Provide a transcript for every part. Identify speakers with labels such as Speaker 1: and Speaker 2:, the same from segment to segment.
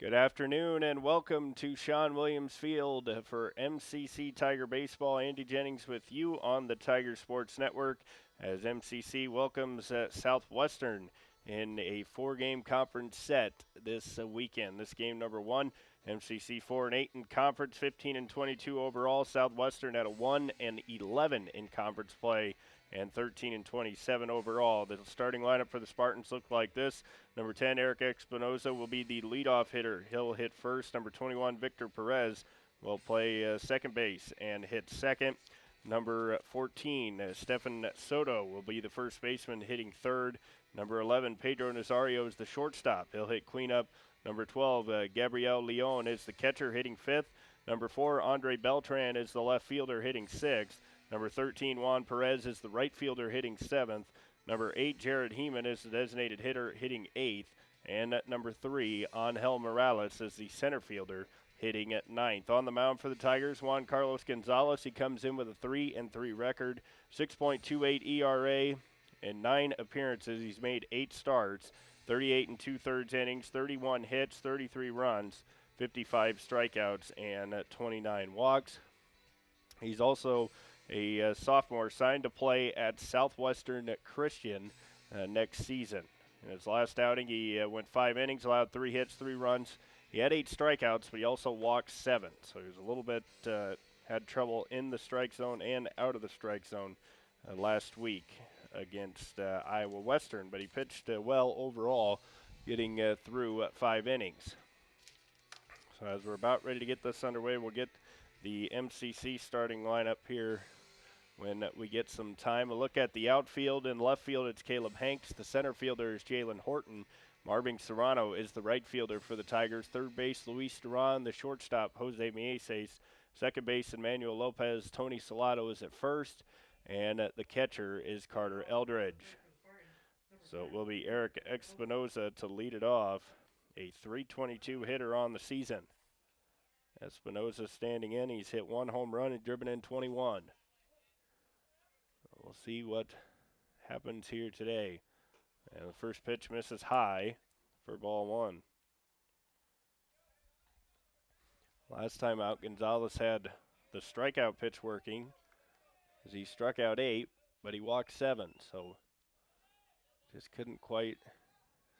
Speaker 1: Good afternoon and welcome to Sean Williams Field for MCC Tiger Baseball. Andy Jennings with you on the Tiger Sports Network as MCC welcomes Southwestern in a four-game conference set this weekend. This game number one, MCC 4-8 in conference, 15-22 overall. Southwestern at a 1-11 in conference play and 13-27 overall. The starting lineup for the Spartans look like this. Number 10, Eric Espinoza will be the leadoff hitter. He'll hit first. Number 21, Victor Perez will play second base and hit second. Number 14, Stefan Soto will be the first baseman hitting third. Number 11, Pedro Nazario is the shortstop. He'll hit cleanup. Number 12, Gabriel Leon is the catcher hitting fifth. Number 4, Andre Beltran is the left fielder hitting sixth. Number 13, Juan Perez is the right fielder hitting seventh. Number 8, Jared Heeman is the designated hitter hitting eighth. And at number 3, Angel Morales is the center fielder hitting at ninth. On the mound for the Tigers, Juan Carlos Gonzalez. He comes in with a 3-3 record, 6.28 ERA, and 9 appearances. He's made 8 starts, 38 and 2/3 innings, 31 hits, 33 runs, 55 strikeouts, and 29 walks. He's also a sophomore signed to play at Southwestern Christian next season. In his last outing, he went 5 innings, allowed 3 hits, 3 runs. He had 8 strikeouts, but he also walked 7. So he was a little bit, had trouble in the strike zone and out of the strike zone last week against Iowa Western. But he pitched well overall, getting through 5 innings. So as we're about ready to get this underway, we'll get the MCC starting lineup here when we get some time. A look at the outfield. In left field, it's Caleb Hanks. The center fielder is Jalen Horton. Marvin Serrano is the right fielder for the Tigers. Third base, Luis Duran. The shortstop, Jose Mieses. Second base, Emmanuel Lopez. Tony Salato is at first. And the catcher is Carter Eldridge. So it will be Eric Espinoza to lead it off. A .322 hitter on the season. Espinoza standing in. He's hit 1 home run and driven in 21. We'll see what happens here today. And the first pitch misses high for ball 1. Last time out, Gonzalez had the strikeout pitch working as he struck out 8, but he walked 7. So just couldn't quite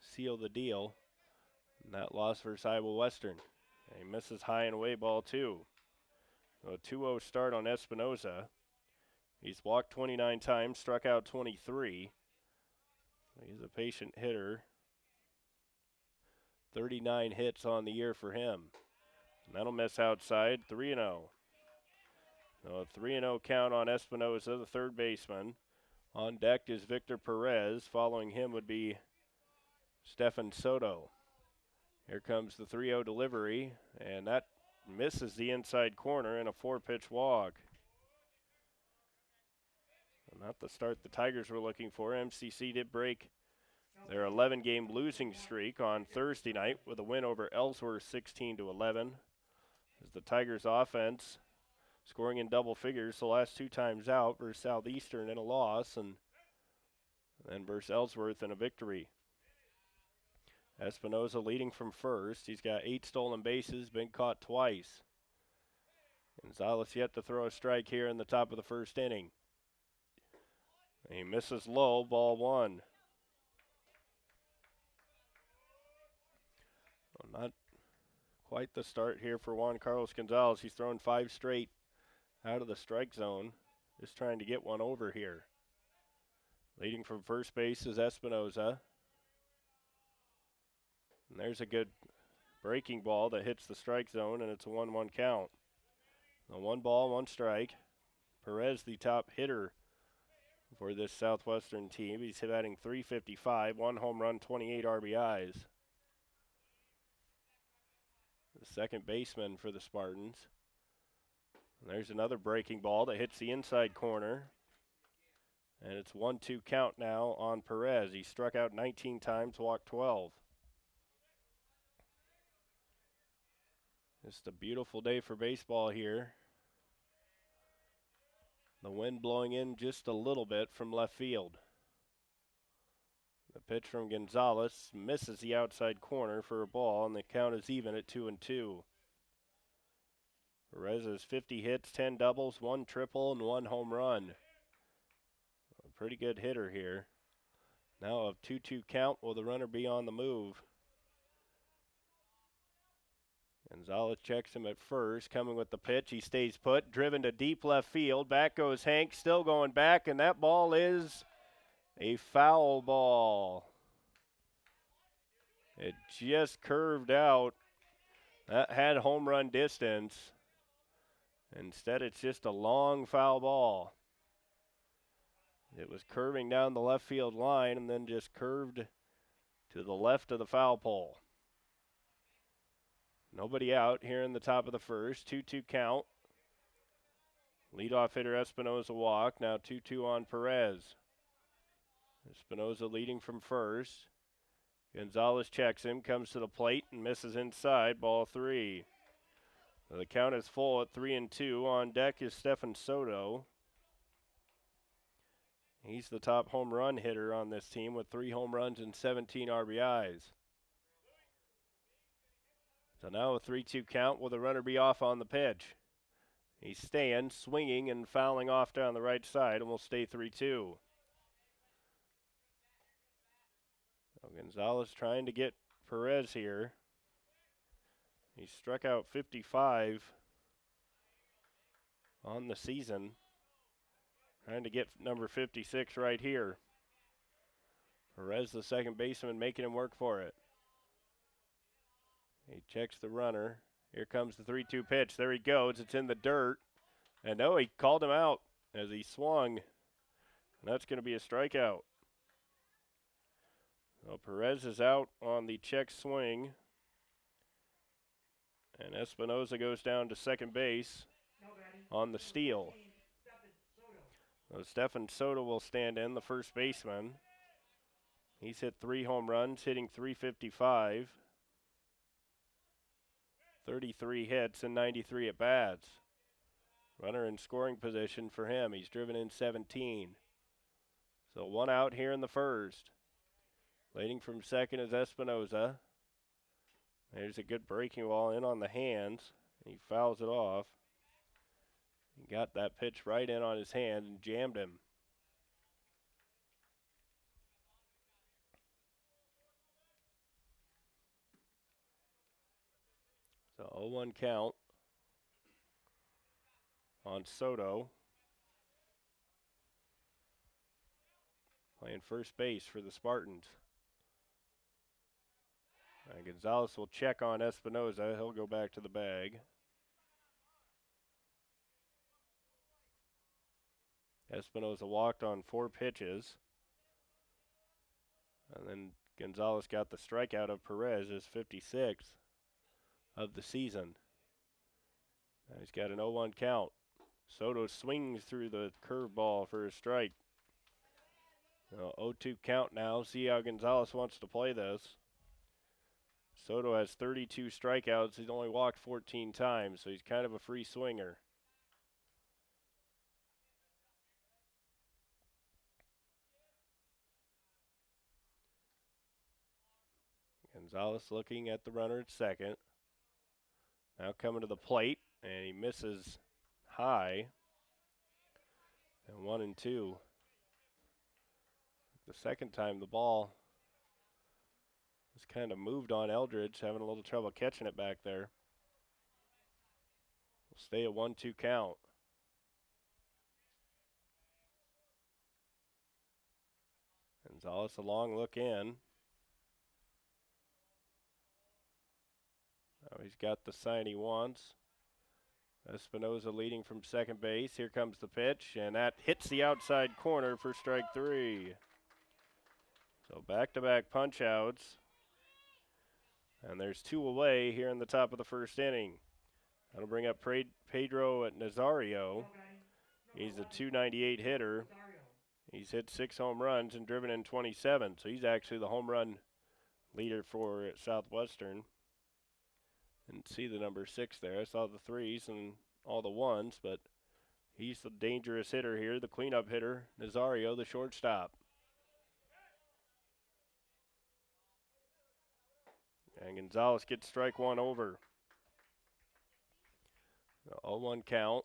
Speaker 1: seal the deal in that loss versus Iowa Western. And he misses high and away, ball 2. So a 2-0 start on Espinoza. He's walked 29 times, struck out 23. He's a patient hitter. 39 hits on the year for him. And that'll miss outside, 3-0. So a 3-0 count on Espinoza, the third baseman. On deck is Victor Perez. Following him would be Stefan Soto. Here comes the 3-0 delivery, and that misses the inside corner in a 4-pitch walk. Not the start the Tigers were looking for. MCC did break their 11-game losing streak on Thursday night with a win over Ellsworth 16-11. As the Tigers offense scoring in double figures the last 2 times out versus Southeastern in a loss and then versus Ellsworth in a victory. Espinoza leading from first. He's got 8 stolen bases, been caught twice. Gonzalez yet to throw a strike here in the top of the first inning. He misses low, ball 1. Well, not quite the start here for Juan Carlos Gonzalez. He's thrown 5 straight out of the strike zone, just trying to get one over here. Leading from first base is Espinoza. And there's a good breaking ball that hits the strike zone, and it's a 1-1 count. So 1 ball, 1 strike. Perez, the top hitter for this Southwestern team. He's batting .355, 1 home run, 28 RBIs. The second baseman for the Spartans. And there's another breaking ball that hits the inside corner. And it's 1-2 count now on Perez. He struck out 19 times, walked 12. Just a beautiful day for baseball here. The wind blowing in just a little bit from left field. The pitch from Gonzalez misses the outside corner for a ball, and the count is even at 2-2. Perez has 50 hits, 10 doubles, 1 triple, and 1 home run. A pretty good hitter here. Now a 2-2 count. Will the runner be on the move? Gonzalez checks him at first, coming with the pitch. He stays put, driven to deep left field. Back goes Hank, still going back, and that ball is a foul ball. It just curved out. That had home run distance. Instead, it's just a long foul ball. It was curving down the left field line and then just curved to the left of the foul pole. Nobody out here in the top of the first. 2-2 count. Leadoff hitter Espinoza walk. Now 2-2 on Perez. Espinoza leading from first. Gonzalez checks him, comes to the plate and misses inside. Ball 3. So the count is full at 3-2. On deck is Stefan Soto. He's the top home run hitter on this team with 3 home runs and 17 RBIs. So now a 3-2 count. Will the runner be off on the pitch? He's staying, swinging, and fouling off down the right side, and will stay 3-2. So Gonzalez trying to get Perez here. He struck out 55 on the season. Trying to get number 56 right here. Perez, the second baseman, making him work for it. He checks the runner. Here comes the 3-2 pitch. There he goes. It's in the dirt. And no, he called him out as he swung. And that's going to be a strikeout. So Perez is out on the check swing. And Espinoza goes down to second base on the steal. So Stefan Soto will stand in, the first baseman. He's hit 3 home runs, hitting .355. 33 hits and 93 at-bats. Runner in scoring position for him. He's driven in 17. So 1 out here in the first. Leading from second is Espinoza. There's a good breaking ball in on the hands. He fouls it off. He got that pitch right in on his hand and jammed him. So 0-1 count on Soto. Playing first base for the Spartans. And Gonzalez will check on Espinoza. He'll go back to the bag. Espinoza walked on 4 pitches. And then Gonzalez got the strikeout of Perez, his 56th of the season. Now he's got an 0-1 count. Soto swings through the curveball for a strike. 0-2 count now. See how Gonzalez wants to play this. Soto has 32 strikeouts. He's only walked 14 times, so he's kind of a free swinger. Gonzalez looking at the runner at second. Now coming to the plate, and he misses high. And 1-2. The second time the ball was kind of moved on Eldridge, having a little trouble catching it back there. We'll stay at 1-2 count. Gonzalez a long look in. Now he's got the sign he wants. Espinoza leading from second base. Here comes the pitch, and that hits the outside corner for strike 3. So back-to-back punch-outs. And there's 2 away here in the top of the first inning. That'll bring up Pedro at Nazario. He's a .298 hitter. He's hit 6 home runs and driven in 27. So he's actually the home run leader for Southwestern. Didn't see the number 6 there. I saw the 3s and all the 1s, but he's the dangerous hitter here, the cleanup hitter, Nazario, the shortstop. And Gonzalez gets strike one over. 0-1 count.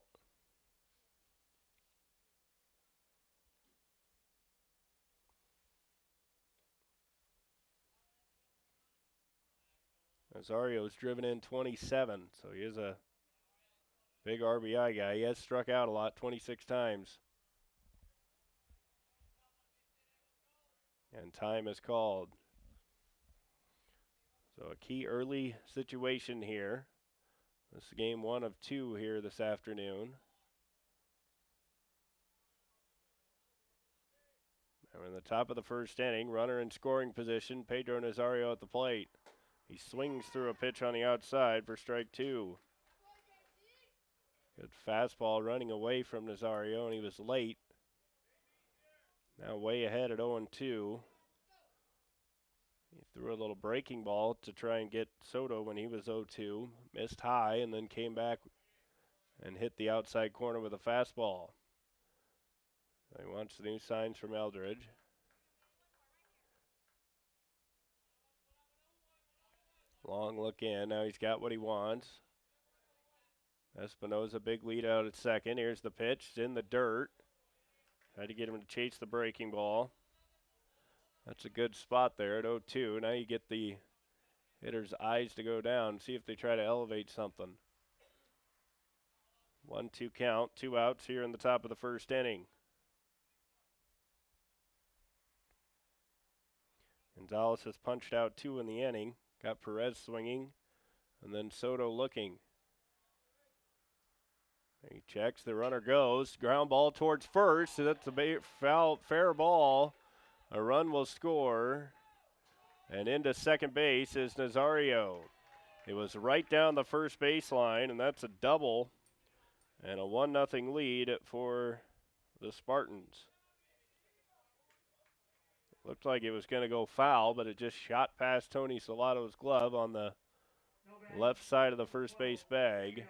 Speaker 1: Nazario's driven in 27, so he is a big RBI guy. He has struck out a lot, 26 times. And time is called. So a key early situation here. This is game 1 of 2 here this afternoon. And we're in the top of the first inning. Runner in scoring position. Pedro Nazario at the plate. He swings through a pitch on the outside for strike 2. Good fastball running away from Nazario, and he was late. Now way ahead at 0-2. He threw a little breaking ball to try and get Soto when he was 0-2. Missed high and then came back and hit the outside corner with a fastball. He wants the new signs from Eldridge. Long look in. Now he's got what he wants. Espinosa, big lead out at second. Here's the pitch. It's in the dirt. Tried to get him to chase the breaking ball. That's a good spot there at 0-2. Now you get the hitter's eyes to go down. See if they try to elevate something. 1-2 count. 2 outs here in the top of the first inning. Gonzalez has punched out 2 in the inning. Got Perez swinging, and then Soto looking. He checks, the runner goes. Ground ball towards first. That's a fair ball. A run will score. And into second base is Nazario. It was right down the first baseline, and that's a double. And a 1-0 lead for the Spartans. Looked like it was going to go foul, but it just shot past Tony Salato's glove on the left side of the first base bag.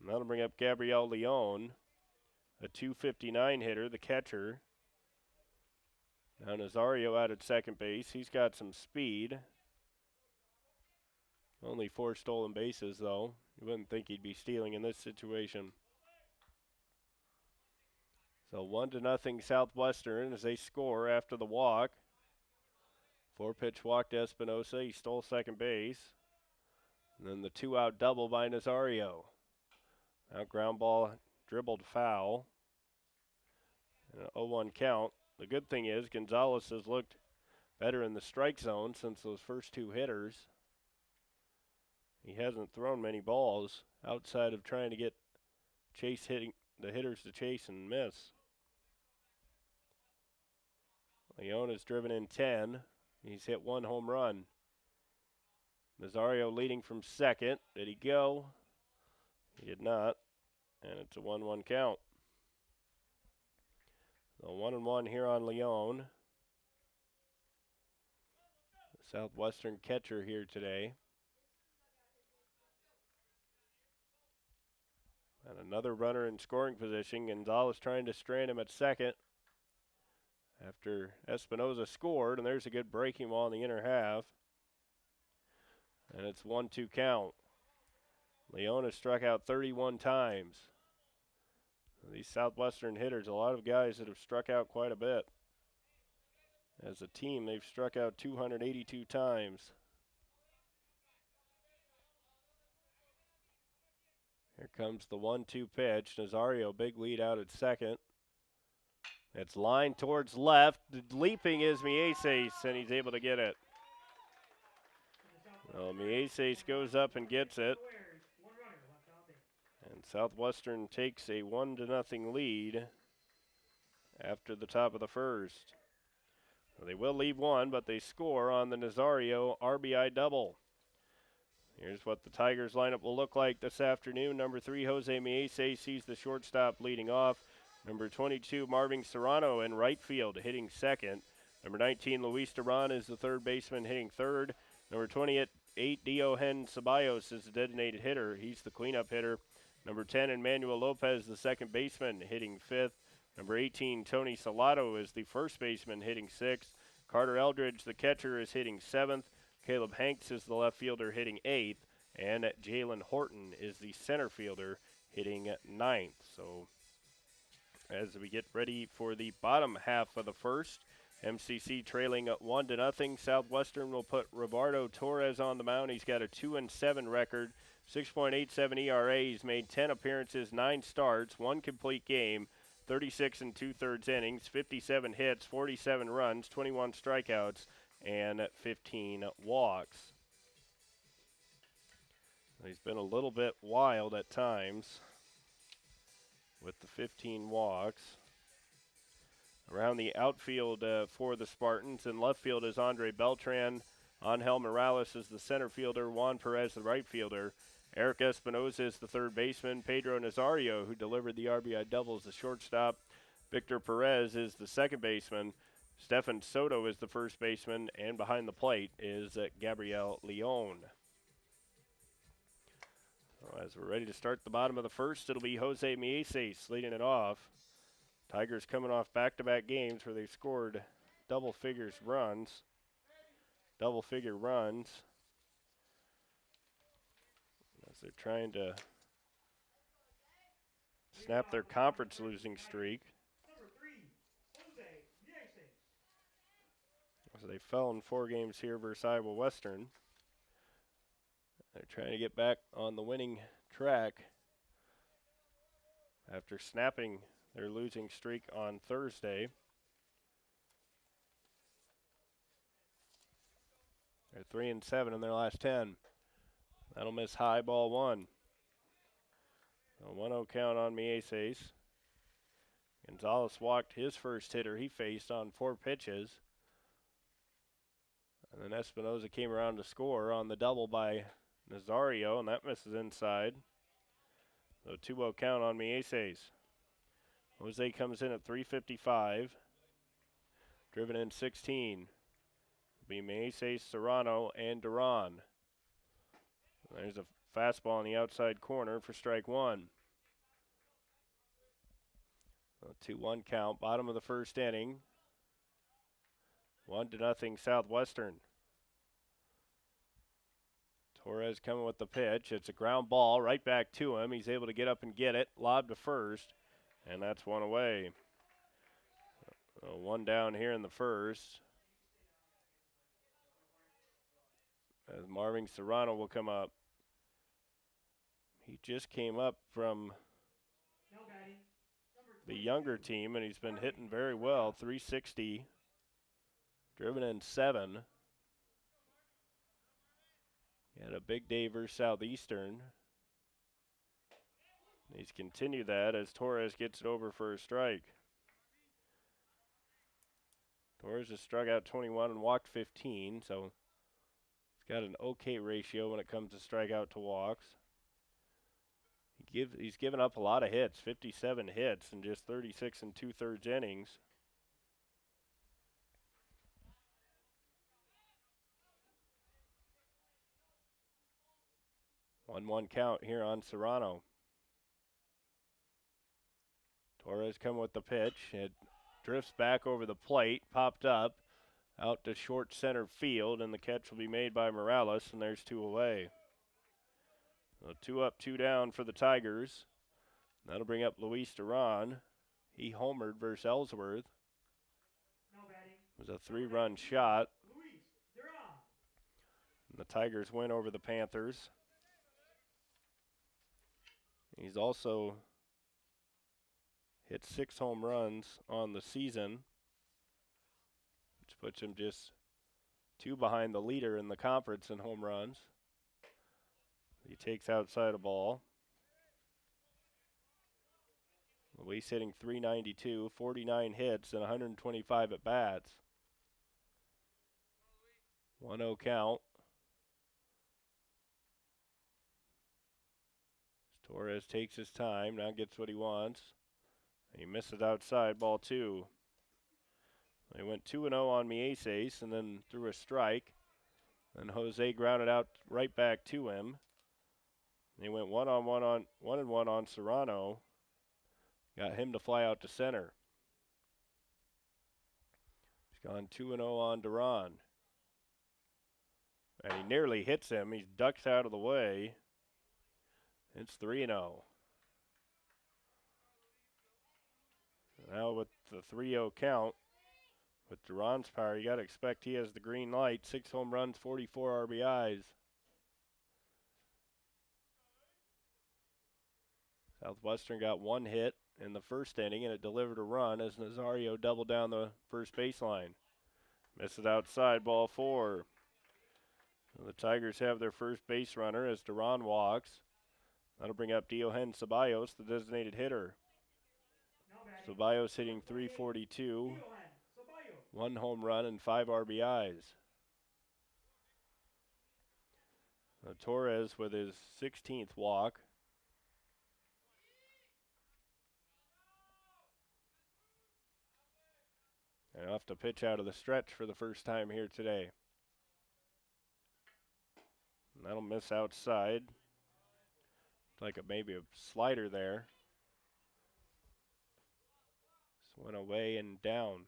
Speaker 1: And that'll bring up Gabriel Leon, a .259 hitter, the catcher. Now Nazario out at second base. He's got some speed. Only 4 stolen bases, though. You wouldn't think he'd be stealing in this situation. So 1-0 Southwestern as they score after the walk. 4-pitch walk to Espinosa. He stole second base. And then the 2-out double by Nazario. Now ground ball dribbled foul. And an 0-1 count. The good thing is Gonzalez has looked better in the strike zone since those first 2 hitters. He hasn't thrown many balls outside of trying to get hitting the hitters to chase and miss. Leon has driven in 10. He's hit 1 home run. Nazario leading from second. Did he go? He did not. And it's a 1-1 count. So 1-1 here on Leon. The Southwestern catcher here today. And another runner in scoring position. Gonzalez trying to strand him at second after Espinosa scored. And there's a good breaking ball in the inner half. And it's 1-2 count. Leon has struck out 31 times. These Southwestern hitters, a lot of guys that have struck out quite a bit. As a team, they've struck out 282 times. Here comes the 1-2 pitch. Nazario, big lead out at second. It's lined towards left. Leaping is Mieses, and he's able to get it. Well, Mieses goes up and gets it. And Southwestern takes a 1-0 lead after the top of the first. Well, they will leave one, but they score on the Nazario RBI double. Here's what the Tigers lineup will look like this afternoon. Number 3, Jose Mieses, he's the shortstop leading off. Number 22, Marvin Serrano in right field hitting second. Number 19, Luis Duran is the third baseman hitting third. Number 28, Diogen Ceballos is the designated hitter. He's the cleanup hitter. Number 10, Emmanuel Lopez, the second baseman, hitting fifth. Number 18, Tony Salato is the first baseman, hitting sixth. Carter Eldridge, the catcher, is hitting seventh. Caleb Hanks is the left fielder hitting 8th, and Jalen Horton is the center fielder hitting 9th. So as we get ready for the bottom half of the first, MCC trailing 1-0. Southwestern will put Roberto Torres on the mound. He's got a 2-7 record, 6.87 ERA. He's made 10 appearances, 9 starts, 1 complete game, 36 and 2/3 innings, 57 hits, 47 runs, 21 strikeouts, and 15 walks. He's been a little bit wild at times with the 15 walks. Around the outfield for the Spartans. In left field is Andre Beltran. Angel Morales is the center fielder. Juan Perez the right fielder. Eric Espinoza is the third baseman. Pedro Nazario, who delivered the RBI double, is the shortstop. Victor Perez is the second baseman. Stefan Soto is the first baseman. And behind the plate is Gabriel Leon. So as we're ready to start the bottom of the first, it'll be Jose Mieses leading it off. Tigers coming off back-to-back games where they've scored double-figure runs. As they're trying to snap their conference losing streak. So they fell in 4 games here versus Iowa Western. They're trying to get back on the winning track after snapping their losing streak on Thursday. They're 3-7 in their last 10. That'll miss high, ball 1. A 1-0 count on Mieses. Gonzalez walked his first hitter he faced on 4 pitches. And then Espinoza came around to score on the double by Nazario, and that misses inside. So 2-0 count on Mieses. Jose comes in at 355. Driven in 16. It'll be Mieses, Serrano, and Duran. There's a fastball in the outside corner for strike 1. A 2-1 count, bottom of the first inning. 1-0 Southwestern. Torres coming with the pitch. It's a ground ball right back to him. He's able to get up and get it. Lob to first, and that's 1 away. 1 down here in the first. As Marvin Serrano will come up. He just came up from the younger team, and he's been hitting very well. 360. Driven in 7. He had a big day versus Southeastern. He's continued that as Torres gets it over for a strike. Torres has struck out 21 and walked 15, so he's got an okay ratio when it comes to strikeout to walks. He's given up a lot of hits, 57 hits in just 36 and 2/3 innings. One count here on Serrano. Torres coming with the pitch. It drifts back over the plate, popped up, out to short center field, and the catch will be made by Morales, and there's 2 away. So 2 up, 2 down for the Tigers. That'll bring up Luis Duran. He homered versus Ellsworth. It was a 3-run shot. And the Tigers win over the Panthers. He's also hit 6 home runs on the season, which puts him just 2 behind the leader in the conference in home runs. He takes outside a ball. Luis hitting .392, 49 hits, and 125 at bats. 1-0 count. Torres takes his time, now gets what he wants. He misses outside, ball 2. They went 2-0 on Mieses and then threw a strike. And Jose grounded out right back to him. They went 1-1 on Serrano. Got him to fly out to center. He's gone 2-0 on Duran. And he nearly hits him. He ducks out of the way. It's 3-0. Now with the 3-0 count, with Duran's power, you got to expect he has the green light. 6 home runs, 44 RBIs. Southwestern got 1 hit in the first inning, and it delivered a run as Nazario doubled down the first baseline. Misses outside, ball 4. The Tigers have their first base runner as Duran walks. That'll bring up Diogen Ceballos, the designated hitter. Ceballos hitting .342, 1 home run and 5 RBIs. Torres with his 16th walk. And off to pitch out of the stretch for the first time here today. And that'll miss outside. Like maybe a slider there. Just went away and down.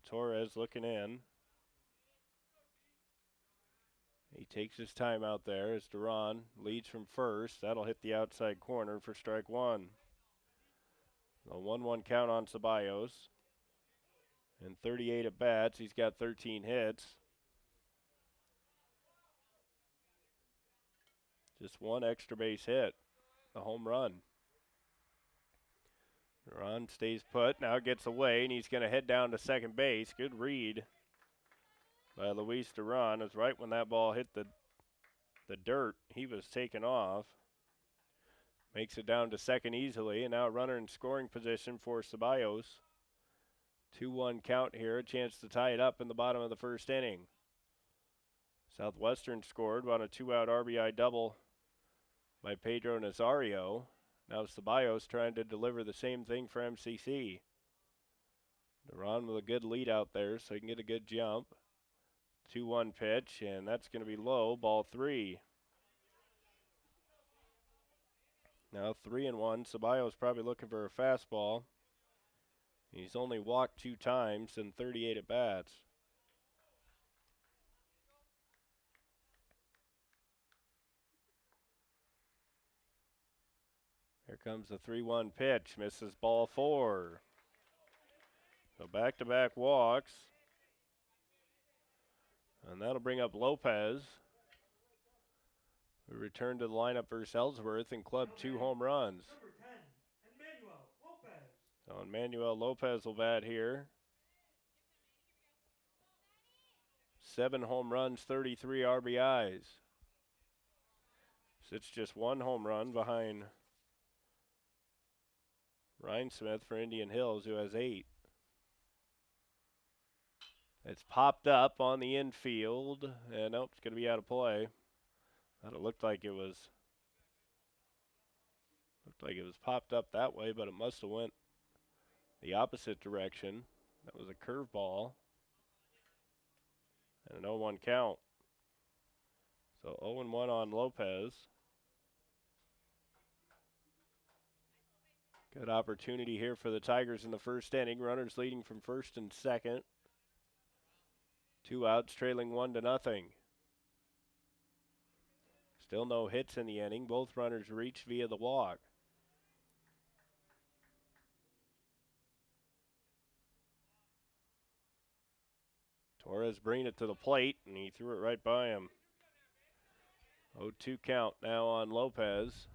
Speaker 1: Torres looking in. He takes his time out there as Duran leads from first. That'll hit the outside corner for strike 1. A 1-1 count on Ceballos. And 38 at bats. He's got 13 hits. Just 1 extra base hit. A home run. Duran stays put. Now gets away, and he's going to head down to second base. Good read by Luis Duran. It was right when that ball hit the dirt. He was taken off. Makes it down to second easily, and now a runner in scoring position for Ceballos. 2-1 count here, a chance to tie it up in the bottom of the first inning. Southwestern scored on a 2-out RBI double by Pedro Nazario. Now Ceballos trying to deliver the same thing for MCC. Duran with a good lead out there so he can get a good jump. 2-1 pitch, and that's going to be low, ball 3. Now 3-1. Ceballos probably looking for a fastball. He's only walked 2 times in 38 at bats. Here comes the 3-1 pitch. Misses, ball 4. So back-to-back walks. And that'll bring up Lopez, who returned to the lineup versus Ellsworth and clubbed 2 home runs. So Emmanuel Lopez will bat here. 7 home runs, 33 RBIs. Sits just 1 home run behind Ryan Smith for Indian Hills, who has 8. It's popped up on the infield, and nope, it's going to be out of play. Thought it looked like it was popped up that way, but it must have went the opposite direction. That was a curveball. And an 0-1 count. So 0-1 on Lopez. Good opportunity here for the Tigers in the first inning. Runners leading from first and second. 2 outs, trailing 1-0. Still no hits in the inning. Both runners reached via the walk. Torres bringing it to the plate, and he threw it right by him. 0-2 count now on Lopez.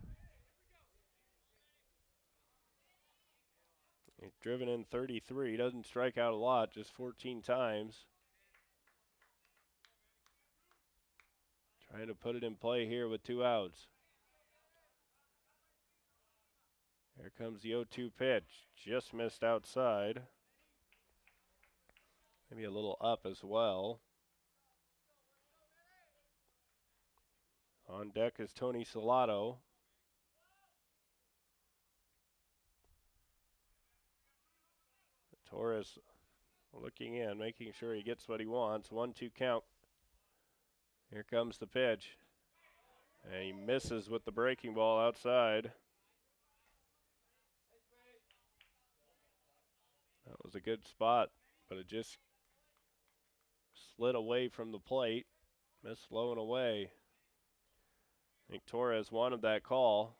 Speaker 1: He's driven in 33. Doesn't strike out a lot, just 14 times. Trying to put it in play here with 2 outs. Here comes the 0-2 pitch. Just missed outside. Maybe a little up as well. On deck is Tony Salato. Torres looking in, making sure he gets what he wants. 1-2 count. Here comes the pitch. And he misses with the breaking ball outside. That was a good spot, but it just slid away from the plate. Missed low and away. I think Torres wanted that call.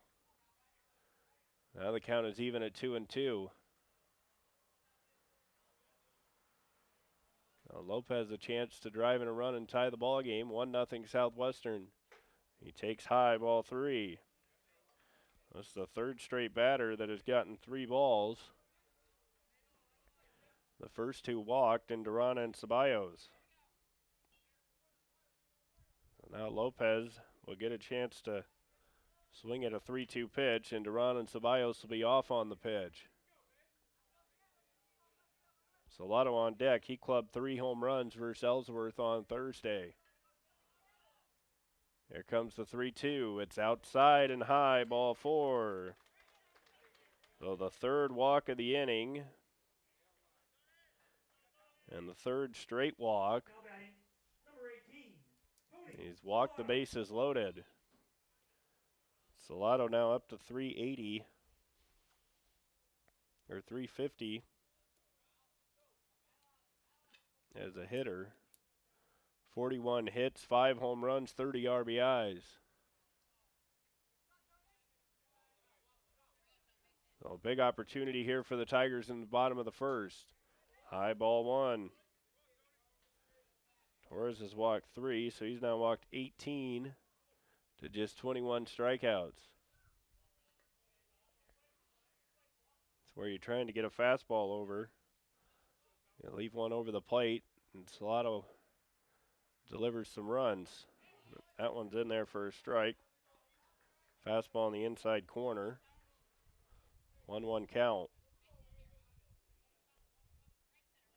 Speaker 1: Now the count is even at 2-2. Now Lopez a chance to drive in a run and tie the ball game. 1-0 Southwestern. He takes high, ball 3. That's the third straight batter that has gotten 3 balls. The first 2 walked in Duran and Ceballos. Now Lopez will get a chance to swing at a 3-2 pitch, and Duran and Ceballos will be off on the pitch. Salado on deck. He clubbed 3 home runs versus Ellsworth on Thursday. Here comes the 3-2. It's outside and high, ball 4. So the third walk of the inning. And the third straight walk. He's walked the bases loaded. Salado now up to 380 or 350 as a hitter. 41 hits, 5 home runs, 30 RBIs. So big opportunity here for the Tigers in the bottom of the first. High, ball 1. Torres has walked 3, so he's now walked 18 to just 21 strikeouts. It's where you're trying to get a fastball over. You leave one over the plate, and Salado delivers some runs. That one's in there for a strike. Fastball in the inside corner. 1-1 count.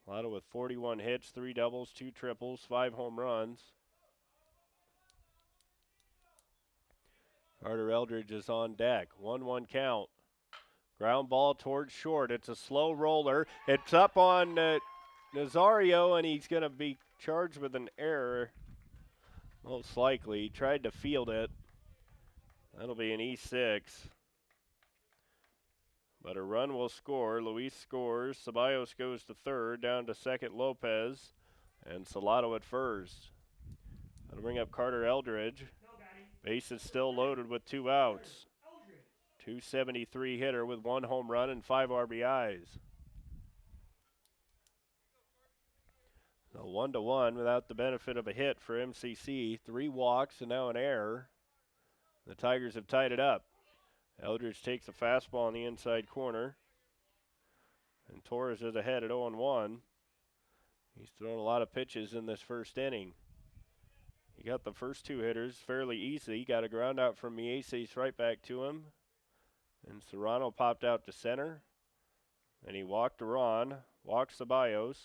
Speaker 1: Salado with 41 hits, 3 doubles, 2 triples, 5 home runs. Carter Eldridge is on deck. 1-1 count. Ground ball towards short. It's a slow roller. It's up on Nazario, and he's going to be charged with an error. Most likely. He tried to field it. That'll be an E6. But a run will score. Luis scores. Ceballos goes to third. Down to second Lopez. And Salado at first. That'll bring up Carter Eldridge. Base is still loaded with 2 outs. 273 hitter with 1 home run and 5 RBIs. So 1-1 without the benefit of a hit for MCC. 3 walks and now an error. The Tigers have tied it up. Eldridge takes a fastball in the inside corner. And Torres is ahead at 0-1. He's thrown a lot of pitches in this first inning. He got the first 2 hitters fairly easy. Got a ground out from Mieses right back to him. And Serrano popped out to center. And he walked Duran, walked Ceballos,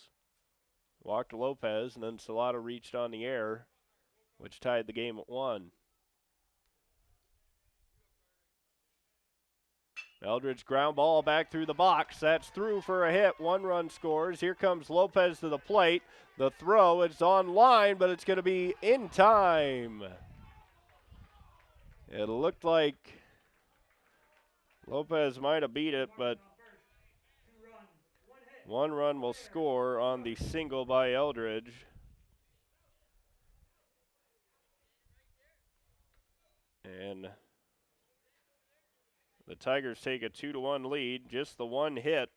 Speaker 1: walked Lopez, and then Salado reached on the air, which tied the game at 1. Eldridge ground ball back through the box. That's through for a hit. 1 run scores. Here comes Lopez to the plate. The throw is on line, but it's going to be in time. It looked like Lopez might have beat it, but 1 run will score on the single by Eldridge. And the Tigers take a 2-1 lead. Just the 1 hit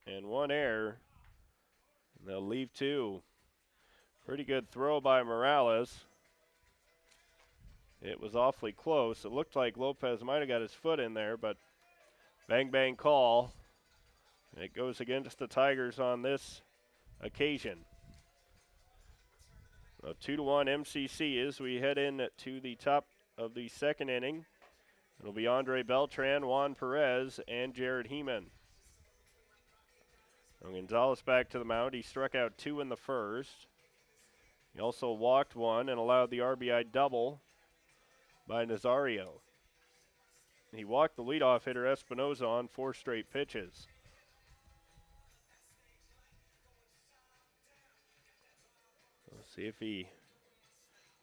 Speaker 1: and 1 error. And they'll leave 2. Pretty good throw by Morales. It was awfully close. It looked like Lopez might have got his foot in there, but bang, bang call. And it goes against the Tigers on this occasion. So 2-1 MCC as we head in to the top of the second inning. It'll be Andre Beltran, Juan Perez, and Jared Heeman. Gonzalez back to the mound. He struck out 2 in the first. He also walked 1 and allowed the RBI double by Nazario. He walked the leadoff hitter Espinoza on 4 straight pitches. Let's see if he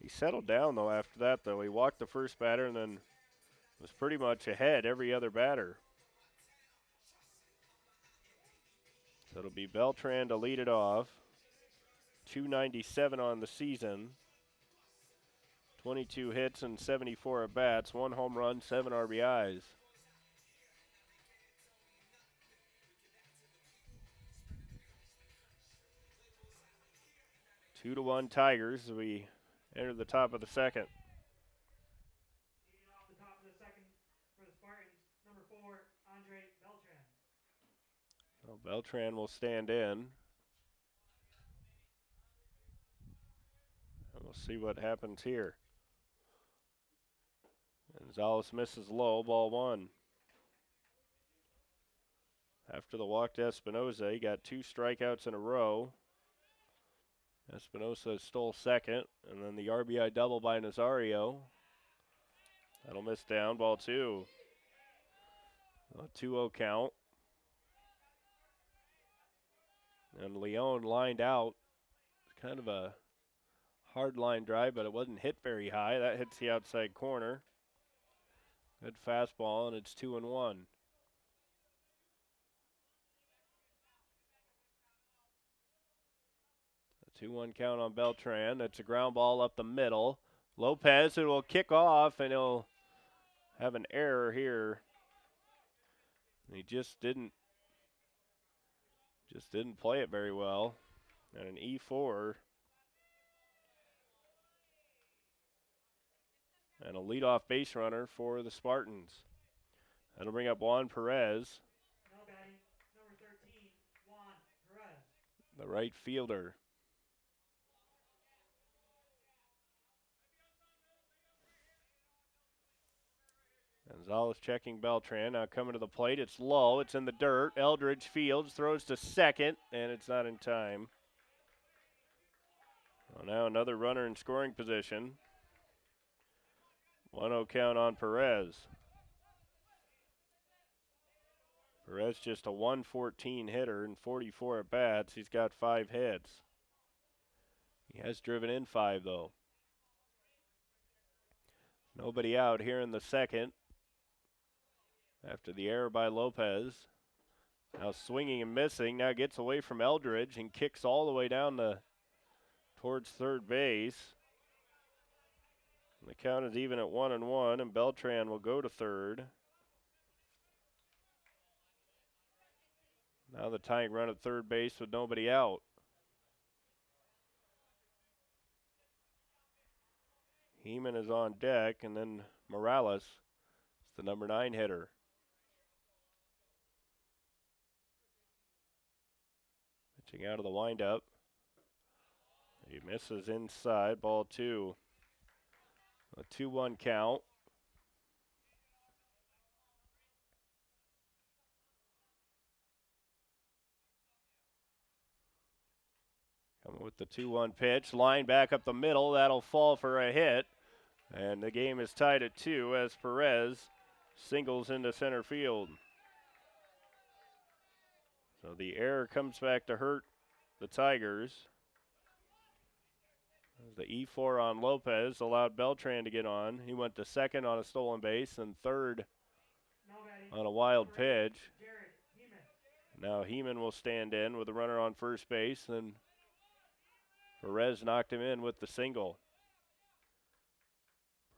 Speaker 1: settled down, though, after that, though. He walked the first batter and then was pretty much ahead every other batter. So it'll be Beltran to lead it off. 297 on the season. 22 hits and 74 at-bats, 1 home run, 7 RBIs. Two to 1 Tigers as we enter the top of the second.
Speaker 2: Leading off the top of the second for the Spartans, number 4, Andre Beltran.
Speaker 1: Well, Beltran will stand in. And we'll see what happens here. Gonzalez misses low, ball 1. After the walk to Espinosa, he got 2 strikeouts in a row. Espinosa stole second, and then the RBI double by Nazario. That'll miss down, ball 2. A 2-0 count. And Leone lined out. It's kind of a hard line drive, but it wasn't hit very high. That hits the outside corner. Good fastball, and it's 2-1. A 2-1 count on Beltran. That's a ground ball up the middle. Lopez, it will kick off, and he'll have an error here. He just didn't play it very well. And an E4. And a leadoff base runner for the Spartans. That'll bring up Juan Perez.
Speaker 2: Now batting, number 13, Juan Perez.
Speaker 1: The right fielder. Gonzalez checking Beltran. Now coming to the plate. It's low. It's in the dirt. Eldridge fields, throws to second, and it's not in time. Well, now another runner in scoring position. 1-0 count on Perez. Perez just a 114 hitter and 44 at-bats. He's got 5 hits. He has driven in 5, though. Nobody out here in the second after the error by Lopez. Now swinging and missing. Now gets away from Eldridge and kicks all the way down towards third base. The count is even at 1-1, and Beltran will go to third. Now the tying run at third base with nobody out. Heeman is on deck, and then Morales is the number 9 hitter. Pitching out of the windup. He misses inside, ball 2. A 2-1 count. Coming with the 2-1 pitch. Line back up the middle. That'll fall for a hit. And the game is tied at 2 as Perez singles into center field. So the error comes back to hurt the Tigers. The E4 on Lopez allowed Beltran to get on. He went to second on a stolen base and third on a wild pitch. Now Heeman will stand in with a runner on first base, and Perez knocked him in with the single.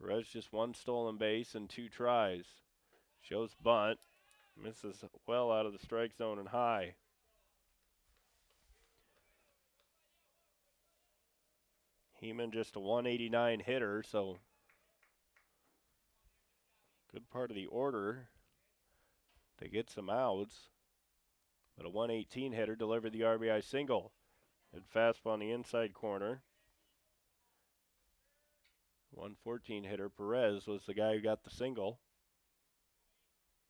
Speaker 1: Perez just 1 stolen base and 2 tries. Shows bunt. Misses well out of the strike zone and high. Heeman just a 189 hitter, so good part of the order to get some outs. But a 118 hitter delivered the RBI single. Good fastball on the inside corner. 114 hitter Perez was the guy who got the single.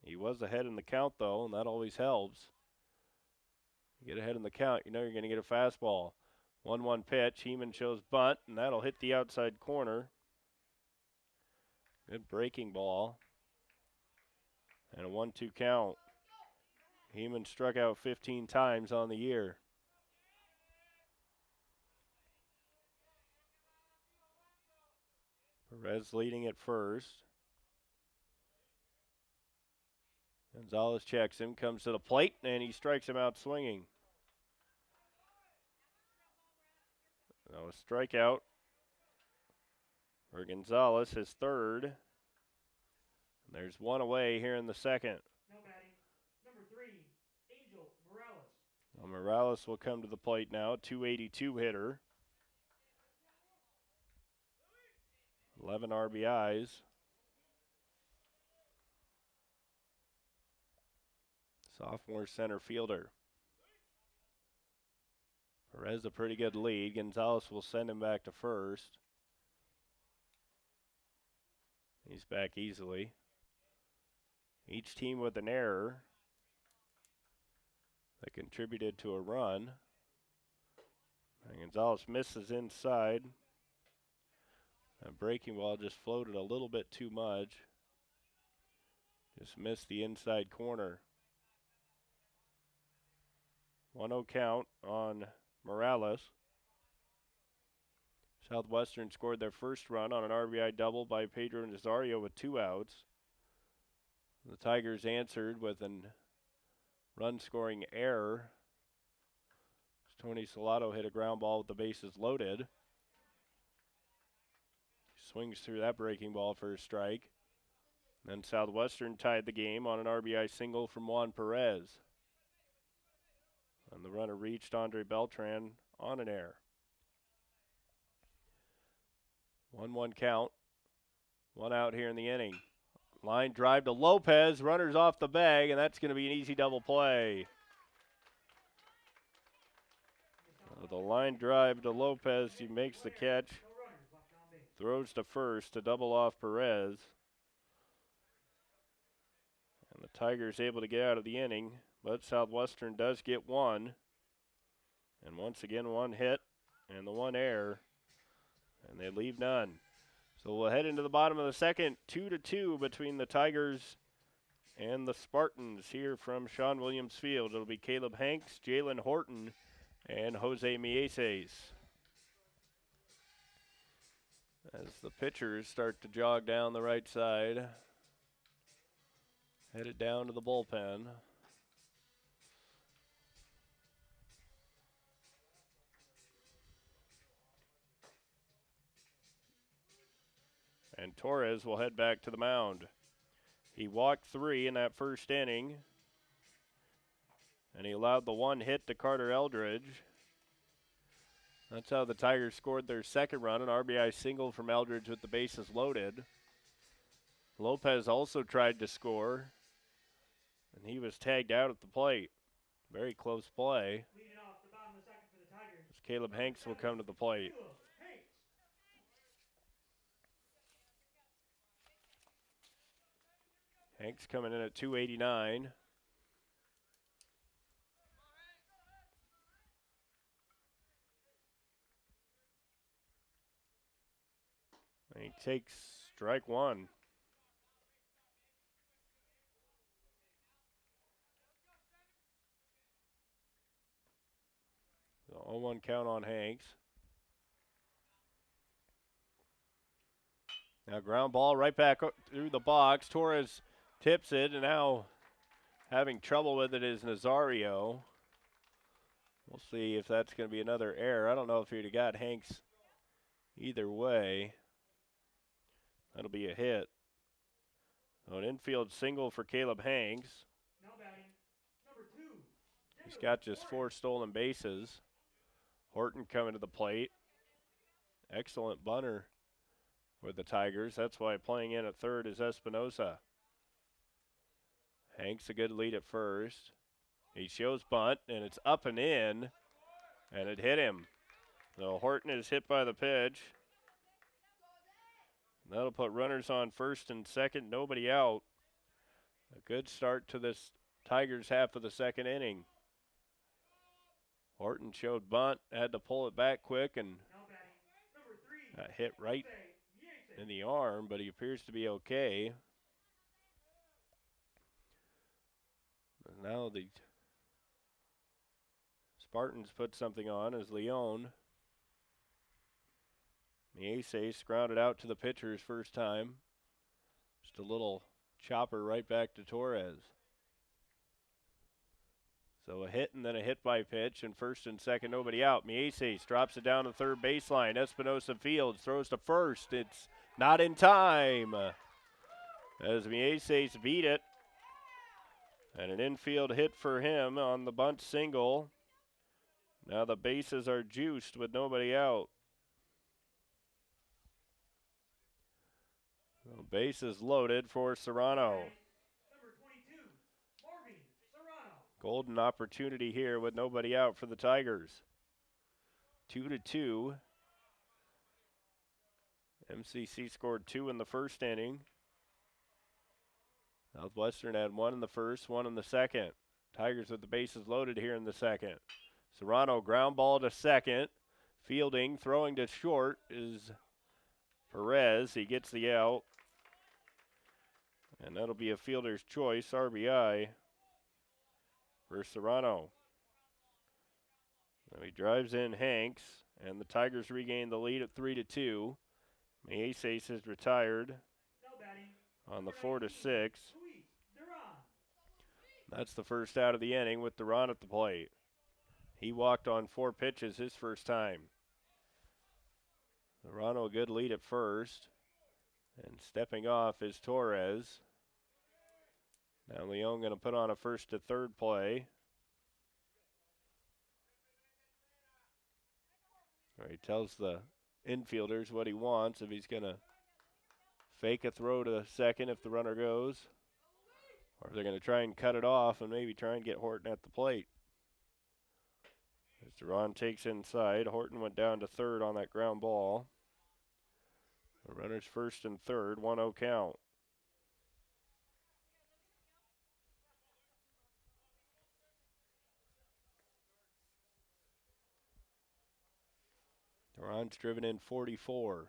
Speaker 1: He was ahead in the count, though, and that always helps. You get ahead in the count, you know you're going to get a fastball. 1-1 pitch. Heeman shows bunt, and that'll hit the outside corner. Good breaking ball. And a 1-2 count. Heeman struck out 15 times on the year. Perez leading at first. Gonzalez checks him, comes to the plate, and he strikes him out swinging. So a strikeout for Gonzalez, his third. There's one away here in the second.
Speaker 2: Now batting, number 3, Angel Morales.
Speaker 1: Well, Morales will come to the plate now, 282 hitter. 11 RBIs. Sophomore center fielder. Perez a pretty good lead. Gonzalez will send him back to first. He's back easily. Each team with an error that contributed to a run. And Gonzalez misses inside. That breaking ball just floated a little bit too much. Just missed the inside corner. 1-0 count on Morales. Southwestern scored their first run on an RBI double by Pedro Nazario with 2 outs. The Tigers answered with an run-scoring error. Tony Salato hit a ground ball with the bases loaded. Swings through that breaking ball for a strike. Then Southwestern tied the game on an RBI single from Juan Perez. And the runner reached Andre Beltran on an error. 1-1 count. 1 out here in the inning. Line drive to Lopez. Runners off the bag, and that's going to be an easy double play. The line drive to Lopez. He makes the catch. Throws to first to double off Perez. And the Tigers able to get out of the inning, but Southwestern does get one. And once again, 1 hit and the 1 error, and they leave none. So we'll head into the bottom of the second, 2-2 between the Tigers and the Spartans here from Sean Williams Field. It'll be Caleb Hanks, Jalen Horton, and Jose Mieses. As the pitchers start to jog down the right side, headed down to the bullpen. And Torres will head back to the mound. He walked 3 in that first inning, and he allowed the 1 hit to Carter Eldridge. That's how the Tigers scored their second run, an RBI single from Eldridge with the bases loaded. Lopez also tried to score, and he was tagged out at the plate. Very close play.
Speaker 2: Leading off the bottom of the second for the Tigers.
Speaker 1: As Caleb Hanks will come to the plate. Hanks coming in at 289. And he takes strike 1. The 0-1 count on Hanks. Now ground ball right back through the box. Torres tips it, and now having trouble with it is Nazario. We'll see if that's going to be another error. I don't know if he'd have got Hanks either way. That'll be a hit. So an infield single for Caleb Hanks.
Speaker 2: Now batting, number 2.
Speaker 1: He's got just 4 stolen bases. Horton coming to the plate. Excellent bunter with the Tigers. That's why playing in at third is Espinosa. Hanks a good lead at first. He shows bunt, and it's up and in, and it hit him. So Horton is hit by the pitch. That'll put runners on first and second, nobody out. A good start to this Tigers half of the second inning. Horton showed bunt, had to pull it back quick, and got hit right in the arm, but he appears to be okay. And now the Spartans put something on as Leone. Mieses grounded out to the pitcher's first time. Just a little chopper right back to Torres. So a hit and then a hit by pitch, and first and second, nobody out. Mieses drops it down to third baseline. Espinosa Fields throws to first. It's not in time as Mieses beat it. And an infield hit for him on the bunt single. Now the bases are juiced with nobody out. The bases loaded for Serrano.
Speaker 2: Number 22, Marvin Serrano.
Speaker 1: Golden opportunity here with nobody out for the Tigers. 2-2. MCC scored 2 in the first inning. Southwestern had 1 in the first, 1 in the second. Tigers with the bases loaded here in the second. Serrano ground ball to second. Fielding, throwing to short is Perez. He gets the out. And that'll be a fielder's choice, RBI, for Serrano. Now he drives in Hanks, and the Tigers regain the lead at 3-2. Mieses is retired on the 4-6. That's the first out of the inning with Duran at the plate. He walked on 4 pitches his first time. Serrano a good lead at first. And stepping off is Torres. Now Leon going to put on a first to third play. He tells the infielders what he wants, if he's going to fake a throw to second if the runner goes, or if they're going to try and cut it off and maybe try and get Horton at the plate. As Duran takes inside, Horton went down to third on that ground ball. The runners first and third, 1-0 count. Duran's driven in 44.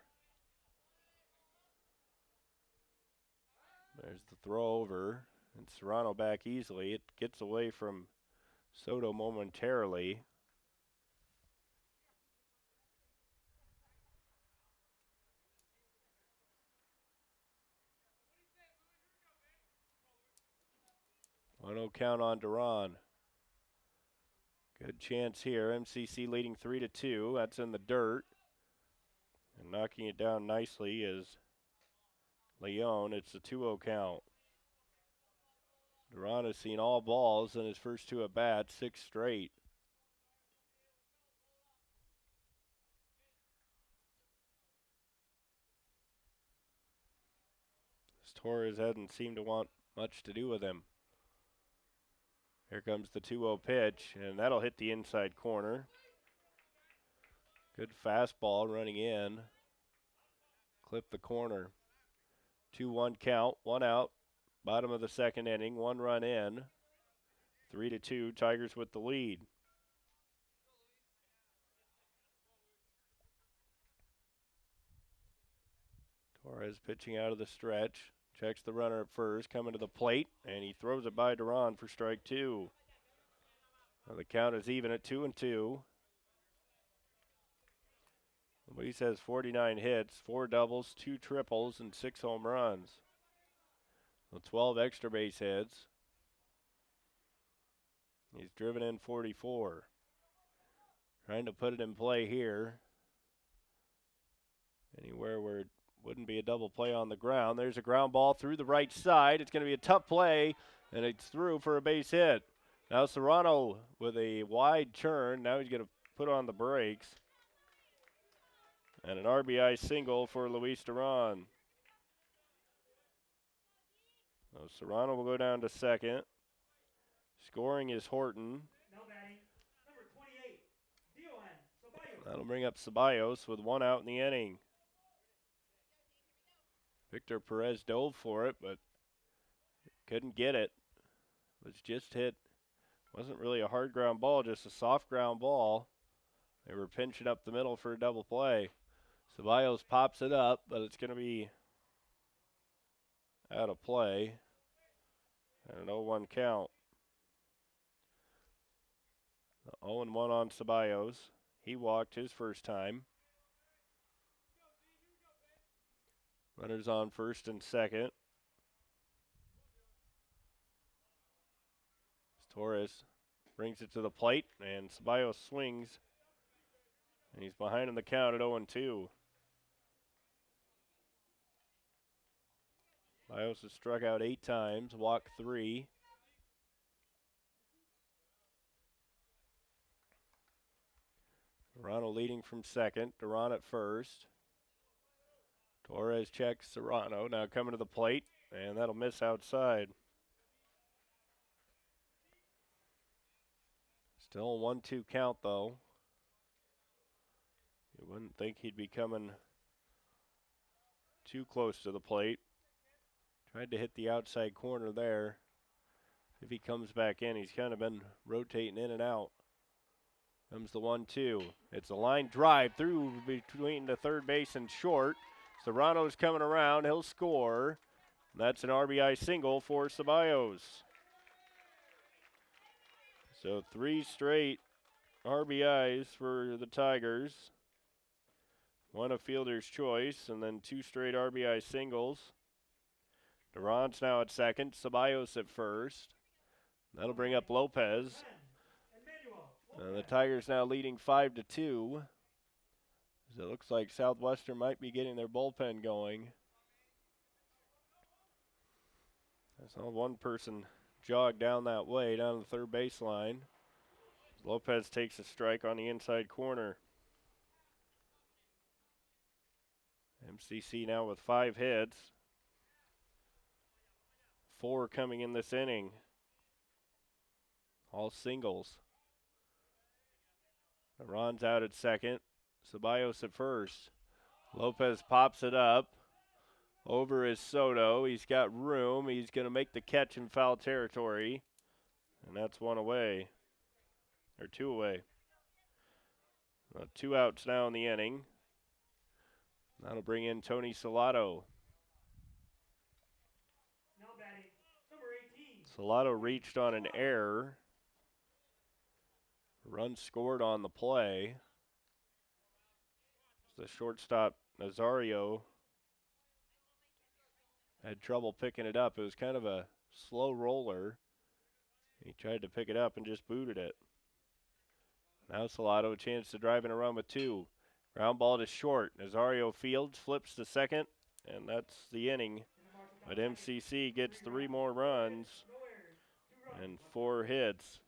Speaker 1: There's the throw over, and Serrano back easily. It gets away from Soto momentarily. One-0 count on Duran. Good chance here. MCC leading 3-2. That's in the dirt. And knocking it down nicely is Leon. It's a 2-0 count. Duran has seen all balls in his first 2 at bats, 6 straight. Torres hasn't seemed to want much to do with him. Here comes the 2-0 pitch, and that'll hit the inside corner. Good fastball running in. Clip the corner. 2-1 count, 1 out. Bottom of the second inning, 1 run in. 3-2, Tigers with the lead. Torres pitching out of the stretch. Checks the runner at first, coming to the plate, and he throws it by Duran for strike 2. Now the count is even at 2-2. Luis has 49 hits, 4 doubles, 2 triples, and 6 home runs. So 12 extra base hits. He's driven in 44. Trying to put it in play here. Anywhere where it wouldn't be a double play on the ground. There's a ground ball through the right side. It's going to be a tough play, and it's through for a base hit. Now Serrano with a wide turn. Now he's going to put on the brakes. And an RBI single for Luis Duran. So Serrano will go down to second. Scoring is Horton.
Speaker 2: Now batting, number 28, Ceballos.
Speaker 1: That'll bring up Ceballos with 1 out in the inning. Victor Perez dove for it, but couldn't get it. It was just hit. Wasn't really a hard ground ball, just a soft ground ball. They were pinching up the middle for a double play. Ceballos pops it up, but it's going to be out of play. And an 0-1 count. 0-1 on Ceballos. He walked his first time. Runners on first and second. Torres brings it to the plate, and Ceballos swings. And he's behind in the count at 0-2. Ceballos has struck out 8 times, walked 3. Serrano leading from second. Duran at first. Torres checks Serrano. Now coming to the plate, and that'll miss outside. Still a 1-2 count, though. You wouldn't think he'd be coming too close to the plate. Tried to hit the outside corner there. If he comes back in, he's kind of been rotating in and out. Comes the 1-2. It's a line drive through between the third base and short. Serrano's coming around. He'll score. That's an RBI single for Ceballos. So 3 straight RBIs for the Tigers. 1 a fielder's choice, and then 2 straight RBI singles. Duran's now at second. Ceballos at first. That'll bring up Lopez. The Tigers now leading 5-2. So it looks like Southwestern might be getting their bullpen going. I saw one person jog down that way, down the third baseline. Lopez takes a strike on the inside corner. MCC now with 5 hits. 4 coming in this inning. All singles. Duran's out at second. Ceballos at first. Lopez pops it up. Over is Soto. He's got room. He's going to make the catch in foul territory. And that's 1 away. Or 2 away. 2 outs now in the inning. That'll bring in Tony Salato.
Speaker 2: Now batting, number 18.
Speaker 1: Salato reached on an error. Run scored on the play. The shortstop, Nazario, had trouble picking it up. It was kind of a slow roller. He tried to pick it up and just booted it. Now Salato a chance to drive in a run with 2. Ground ball to short. Nazario fields, flips to second, and that's the inning. But MCC gets 3 more runs and 4 hits.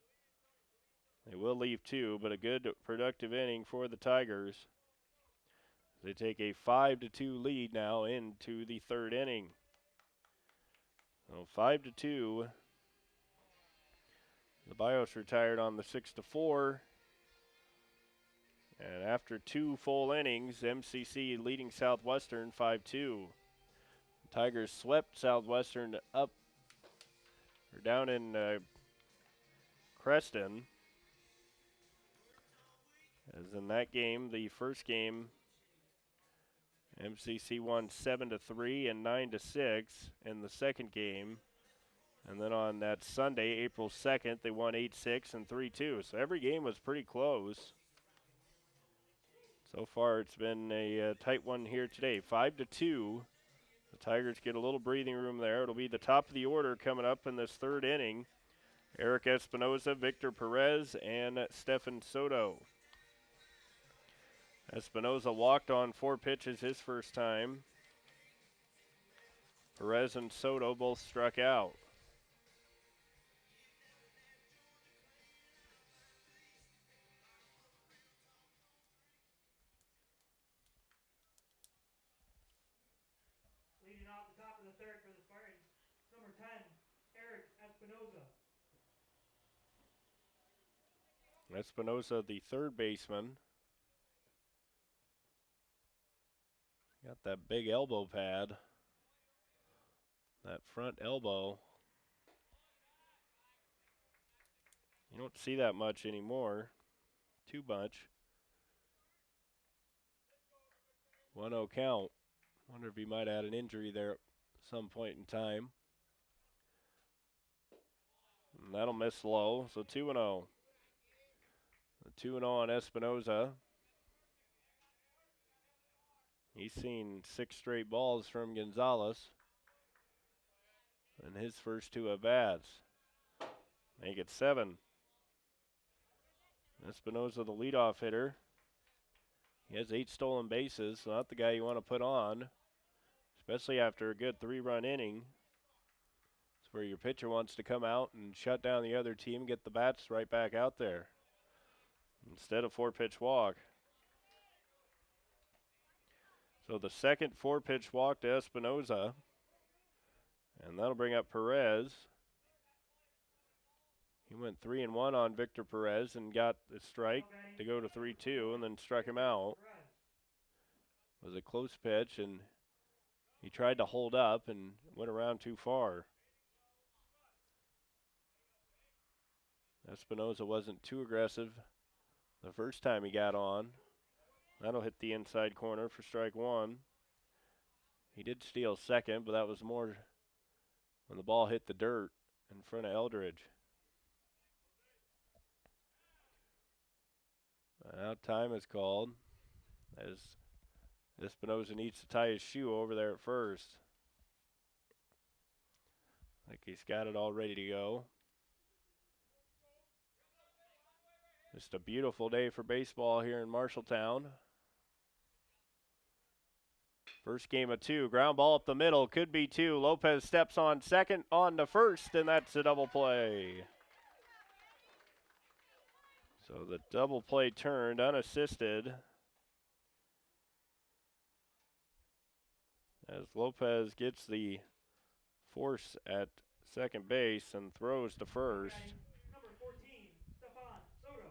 Speaker 1: They will leave 2, but a good productive inning for the Tigers. They take a 5-2 lead now into the 3rd inning. So 5-2. Ceballos retired on the 6-4. And after 2 full innings, MCC leading Southwestern 5-2. Tigers swept Southwestern up or down in Creston. As in that game, the first game, MCC won 7-3 and 9-6 in the second game. And then on that Sunday, April 2nd, they won 8-6 and 3-2. So every game was pretty close. So far, it's been a tight one here today, 5-2. The Tigers get a little breathing room there. It'll be the top of the order coming up in this 3rd inning. Eric Espinoza, Victor Perez, and Stefan Soto. Espinoza walked on 4 pitches his first time. Perez and Soto both struck out.
Speaker 2: Leading off the top of the 3rd for the Spartans, number 10, Eric Espinoza.
Speaker 1: Espinoza, the 3rd baseman. Got that big elbow pad. That front elbow. You don't see that much anymore. Too much. 1-0 count. Wonder if he might add an injury there at some point in time. And that'll miss low, so 2-0. The 2-0 on Espinoza. He's seen 6 straight balls from Gonzalez in his first 2 at-bats. Make it 7. Espinoza, the leadoff hitter. He has 8 stolen bases, so not the guy you want to put on, especially after a good 3-run inning. It's where your pitcher wants to come out and shut down the other team, get the bats right back out there instead of 4-pitch walk. So the second 4-pitch walk to Espinoza, and that'll bring up Perez. He went 3-1 on Victor Perez and got the strike to go to 3-2 and then struck him out. It was a close pitch, and he tried to hold up and went around too far. Espinoza wasn't too aggressive the first time he got on. That'll hit the inside corner for strike 1. He did steal second, but that was more when the ball hit the dirt in front of Eldridge. Now time is called as Espinoza needs to tie his shoe over there at first. Like he's got it all ready to go. Just a beautiful day for baseball here in Marshalltown. First game of 2. Ground ball up the middle. Could be 2. Lopez steps on second, on to first, and that's a double play. So the double play turned unassisted as Lopez gets the force at second base and throws to first.
Speaker 2: Number 14, Stefan Soto.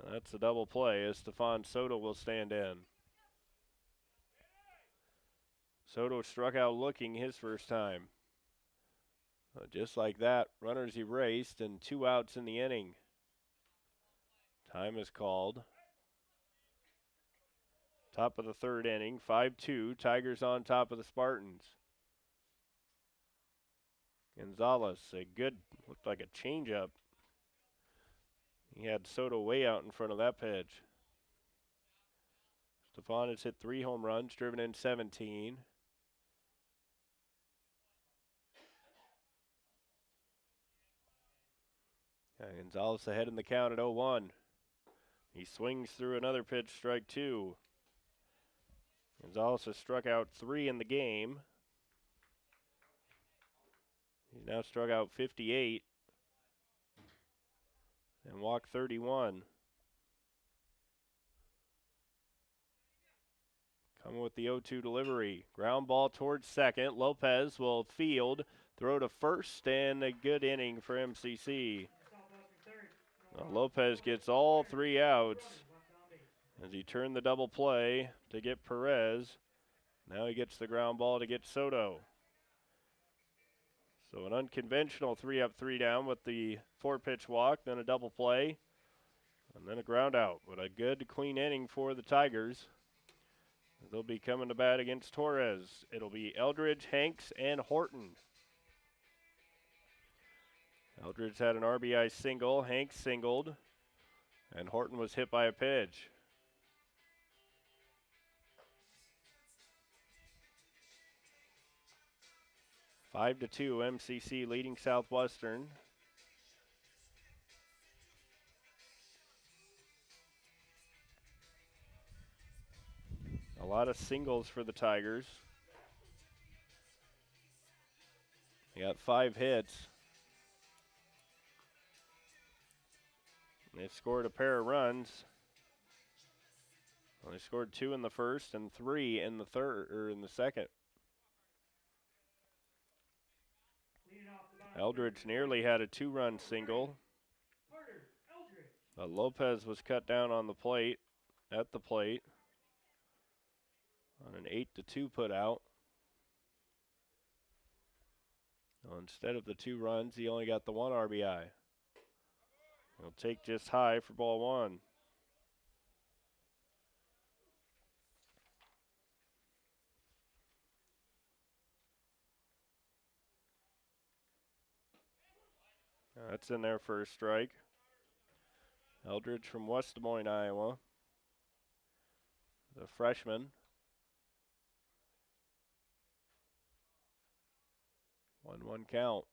Speaker 1: And that's a double play as Stefan Soto will stand in. Soto struck out looking his first time. Just like that, runners erased and 2 outs in the inning. Time is called. Top of the 3rd inning, 5-2. Tigers on top of the Spartans. Gonzalez, a good, looked like a changeup. He had Soto way out in front of that pitch. Stefan has hit 3 home runs, driven in 17. Gonzalez ahead in the count at 0-1. He swings through another pitch, strike 2. Gonzalez has struck out 3 in the game. He's now struck out 58 and walked 31. Coming with the 0-2 delivery. Ground ball towards second. Lopez will field, throw to first, and a good inning for MCC. Lopez gets all 3 outs as he turned the double play to get Perez. Now he gets the ground ball to get Soto. So an unconventional 3-up, 3-down with the 4-pitch walk, then a double play, and then a ground out. But a good, clean inning for the Tigers. They'll be coming to bat against Torres. It'll be Eldridge, Hanks, and Horton. Eldridge had an RBI single, Hanks singled, and Horton was hit by a pitch. Five to 2, MCC leading Southwestern. A lot of singles for the Tigers. They got 5 hits. They've scored a pair of runs. Well, they scored 2 in the first and 3 in the third, or in the second. Eldridge nearly had a 2-run single. But Lopez was cut down on the plate, at the plate, on an 8-2 put out. Well, instead of the 2 runs, he only got the 1 RBI. He'll take just high for ball 1. That's in there for a strike. Eldridge from West Des Moines, Iowa. The freshman. 1-1 count.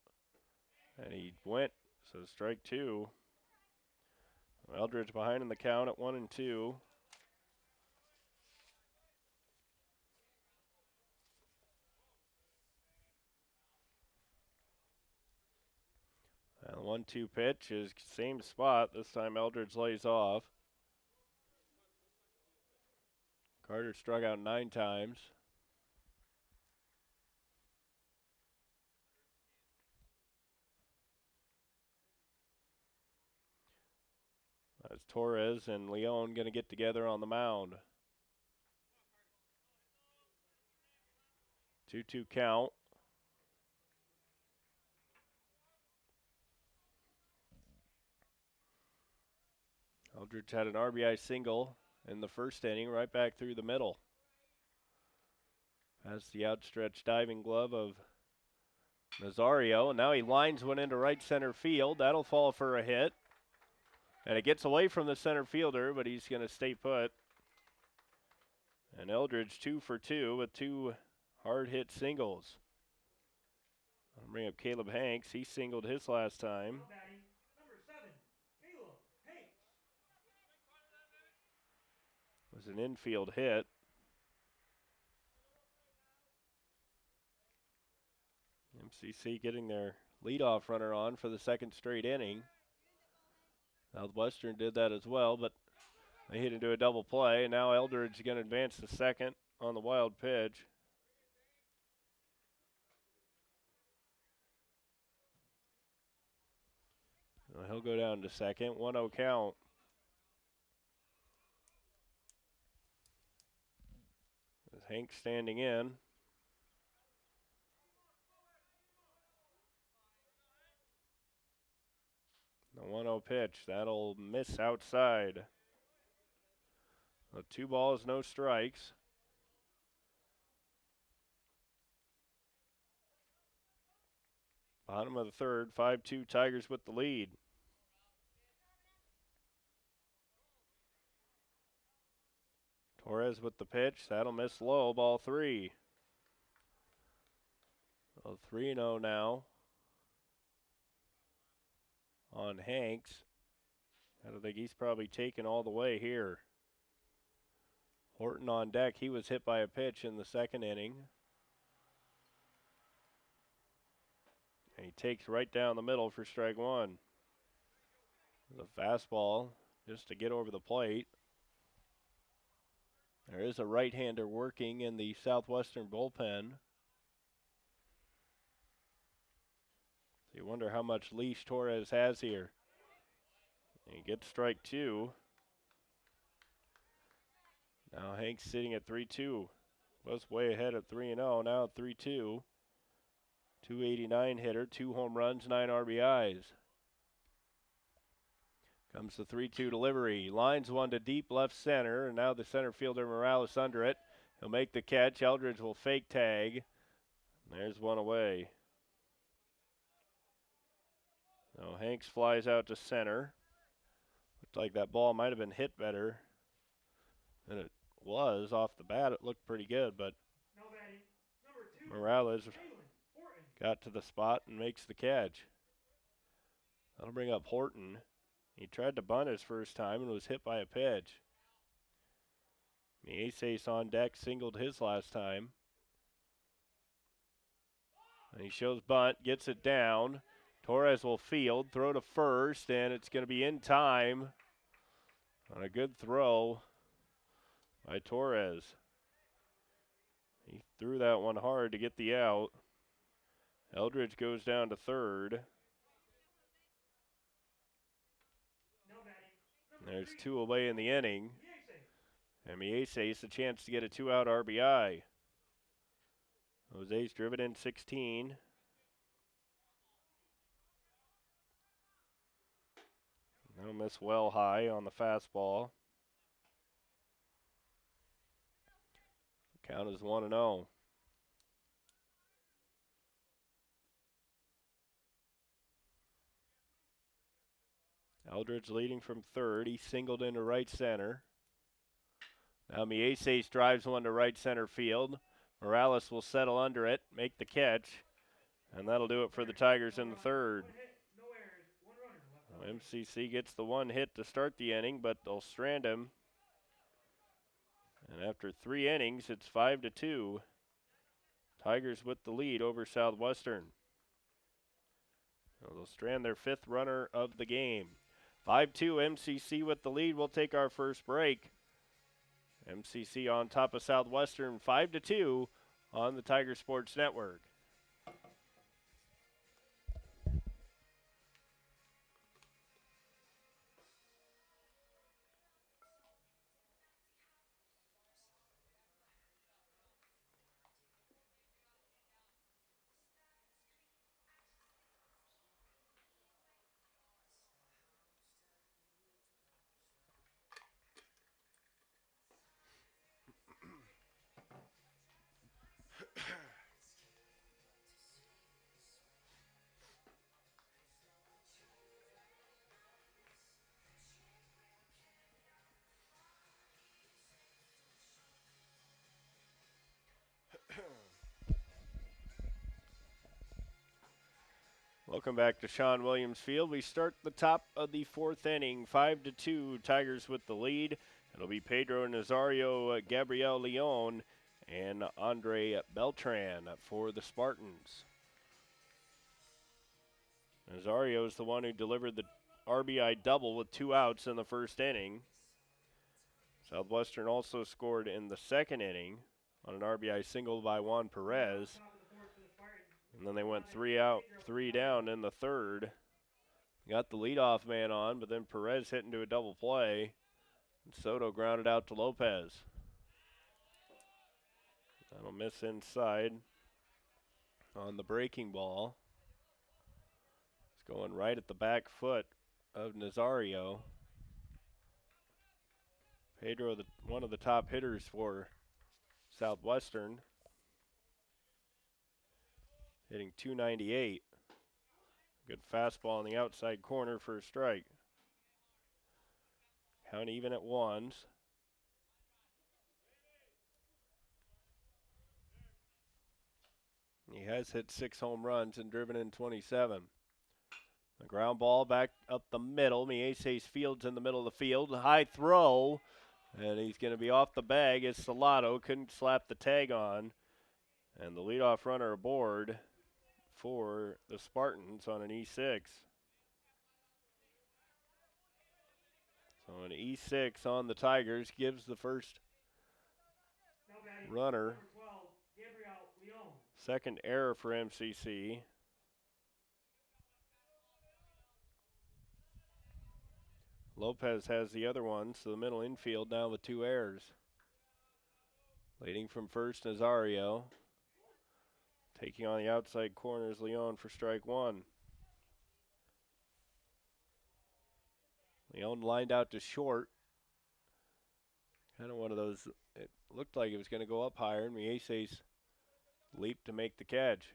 Speaker 1: And he went, so strike 2. Eldridge behind in the count at 1-2. And 1-2 pitch is same spot. This time Eldridge lays off. Carter struck out 9 times. As Torres and Leon going to get together on the mound. 2-2 count. Eldridge had an RBI single in the first inning, right back through the middle. Past the outstretched diving glove of Nazario, and now he lines one into right center field. That'll fall for a hit. And it gets away from the center fielder, but he's going to stay put. And Eldridge 2 for 2 with 2 hard hit singles. I'll bring up Caleb Hanks. He singled his last time.
Speaker 2: Batting, number 7, Caleb Hanks.
Speaker 1: It was an infield hit. MCC getting their leadoff runner on for the second straight inning. Southwestern did that as well, but they hit into a double play, and now Eldridge is going to advance to second on the wild pitch. Well, he'll go down to second, 1-0 count. As Hank standing in. The 1-0 pitch, that'll miss outside. 2 balls, no strikes. Bottom of the third, 5-2 Tigers with the lead. Torres with the pitch, that'll miss low, ball 3. So 3-0 now on Hanks. I don't think he's probably taken all the way here. Horton on deck, he was hit by a pitch in the second inning. And he takes right down the middle for strike 1. The fastball just to get over the plate. There is a right-hander working in the Southwestern bullpen. So you wonder how much leash Torres has here. And he gets strike 2. Now Hank's sitting at 3-2. Was way ahead at 3-0, now at 3-2. 289 hitter, 2 home runs, 9 RBIs. Comes the 3-2 delivery. Lines one to deep left center, and now the center fielder Morales under it. He'll make the catch. Eldridge will fake tag. There's one away. Now Hanks flies out to center. Looked like that ball might have been hit better than it was off the bat. It looked pretty good, but
Speaker 2: No batting, number 2,
Speaker 1: Morales
Speaker 2: Horton.
Speaker 1: got to the spot and makes the catch. That'll bring up Horton. He tried to bunt his first time and was hit by a pitch. Mieses on deck, singled his last time. And he shows bunt, gets it down. Torres will field, throw to first, and it's going to be in time on a good throw by Torres. He threw that one hard to get the out. Eldridge goes down to third.
Speaker 2: No batting,
Speaker 1: There's 2 away in the inning. And Mieses a chance to get a 2-out RBI. Jose's driven in 16. That'll miss well high on the fastball. Count is 1-0. Eldridge leading from third. He singled into right center. Now Mieses drives one to right center field. Morales will settle under it, make the catch, and that'll do it for the Tigers in the third. MCC gets the one hit to start the inning, but they'll strand him. And after 3 innings, it's 5-2. Tigers with the lead over Southwestern. So they'll strand their 5th runner of the game. 5-2 MCC with the lead. We'll take our first break. MCC on top of Southwestern 5-2 on the Tiger Sports Network. Welcome back to Sean Williams Field. We start the top of the 4th inning, 5-2, Tigers with the lead. It'll be Pedro Nazario, Gabriel Leon, and Andre Beltran for the Spartans. Nazario is the one who delivered the RBI double with 2 outs in the 1st inning. Southwestern also scored in the 2nd inning on an RBI single by Juan Perez. And then they went 3 out, 3 down in the 3rd. Got the leadoff man on, but then Perez hit into a double play. And Soto grounded out to Lopez. That'll miss inside on the breaking ball. It's going right at the back foot of Nazario. Pedro, one of the top hitters for Southwestern, hitting .298. Good fastball on the outside corner for a strike. Count even at 1s. He has hit 6 home runs and driven in 27. The ground ball back up the middle. Mieses fields in the middle of the field. High throw. And he's going to be off the bag as Salado couldn't slap the tag on. And the leadoff runner aboard for the Spartans on an E6. So an E6 on the Tigers gives the first runner. 2nd error for MCC. Lopez has the other one, so the middle infield now with 2 errors. Leading from first, Nazario. Taking on the outside corners, Leon for strike 1. Leon lined out to short. Kind of one of those, it looked like it was going to go up higher, and Mieses leaped to make the catch.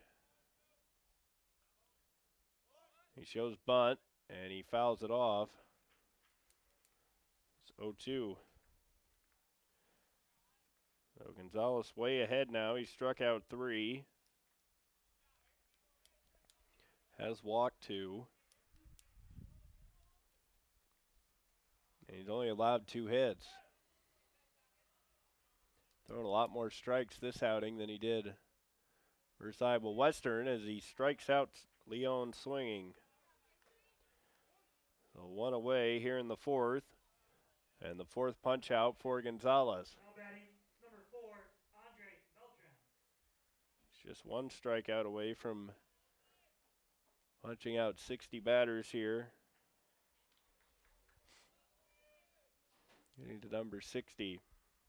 Speaker 1: He shows bunt, and he fouls it off. It's 0-2. So Gonzalez way ahead now. He struck out 3. Has walked 2. And he's only allowed 2 hits. Throwing a lot more strikes this outing than he did versus Iowa Western as he strikes out Leon swinging. So 1 away here in the 4th. And the 4th punch out for Gonzalez.
Speaker 2: Now batting, number 4, Andre Beltran.
Speaker 1: It's just 1 strikeout away from punching out 60 batters here. Getting to number 60.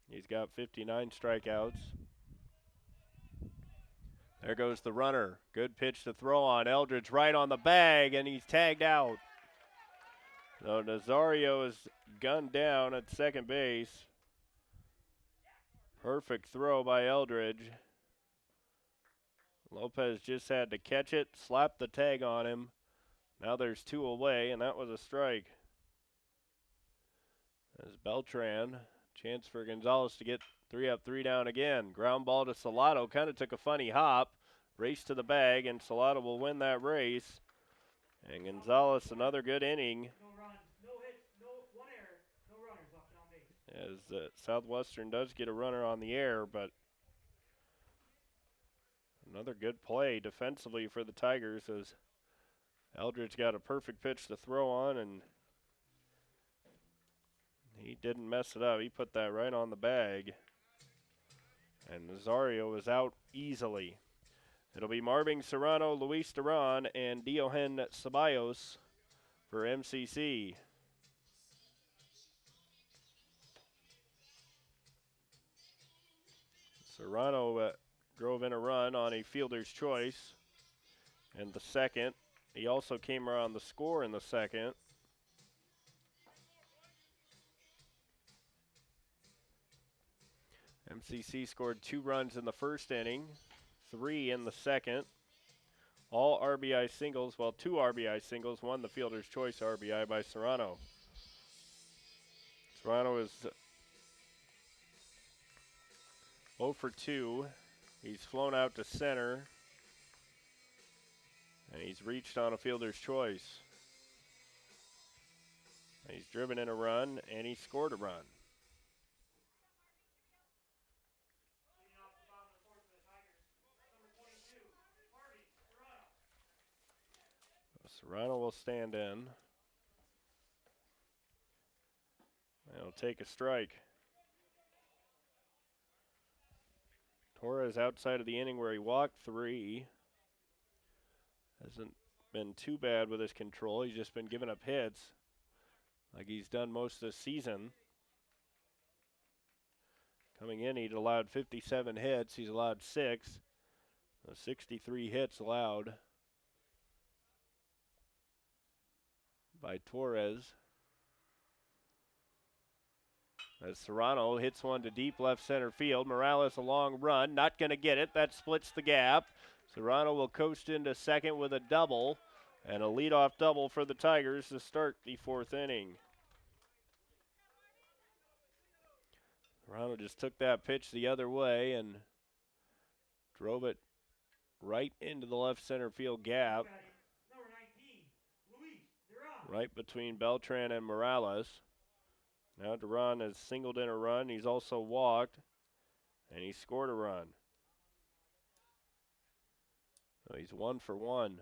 Speaker 1: He's got 59 strikeouts. There goes the runner. Good pitch to throw on. Eldridge right on the bag, and he's tagged out. So Nazario is gunned down at second base. Perfect throw by Eldridge. Lopez just had to catch it, slap the tag on him. Now there's 2 away, and that was a strike. As Beltran, chance for Gonzalez to get 3 up, 3 down again. Ground ball to Salado, kind of took a funny hop, raced to the bag, and Salado will win that race. And Gonzalez, another good inning,
Speaker 2: No runs, no hits, no one error, no runners left on base.
Speaker 1: as Southwestern does get a runner on the air, but another good play defensively for the Tigers as Eldridge got a perfect pitch to throw on, and he didn't mess it up. He put that right on the bag. And Nazario is out easily. It'll be Marvin Serrano, Luis Duran, and Diogen Ceballos for MCC. Serrano drove in a run on a fielder's choice in the second. He also came around the score in the second. MCC scored 2 runs in the first inning, 3 in the second. All RBI singles, well, 2 RBI singles, 1 the fielder's choice RBI by Serrano. Serrano is 0 for 2. He's flown out to center, and he's reached on a fielder's choice. And he's driven in a run, and he scored a run.
Speaker 2: Leading off the bottom of the fourth for the Tigers, number 22, Marvin Serrano.
Speaker 1: Serrano will stand in. And he'll take a strike. Torres outside of the inning where he walked 3. Hasn't been too bad with his control. He's just been giving up hits like he's done most of the season. Coming in, he'd allowed 57 hits. He's allowed 6. 63 hits allowed by Torres. As Serrano hits one to deep left center field. Morales a long run, not going to get it. That splits the gap. Serrano will coast into second with a double, and a leadoff double for the Tigers to start the 4th inning. Serrano just took that pitch the other way and drove it right into the left center field gap.
Speaker 2: Number 19, Luis Duran.
Speaker 1: Right between Beltran and Morales. Now Duran has singled in a run. He's also walked, and he scored a run. So he's 1 for 1.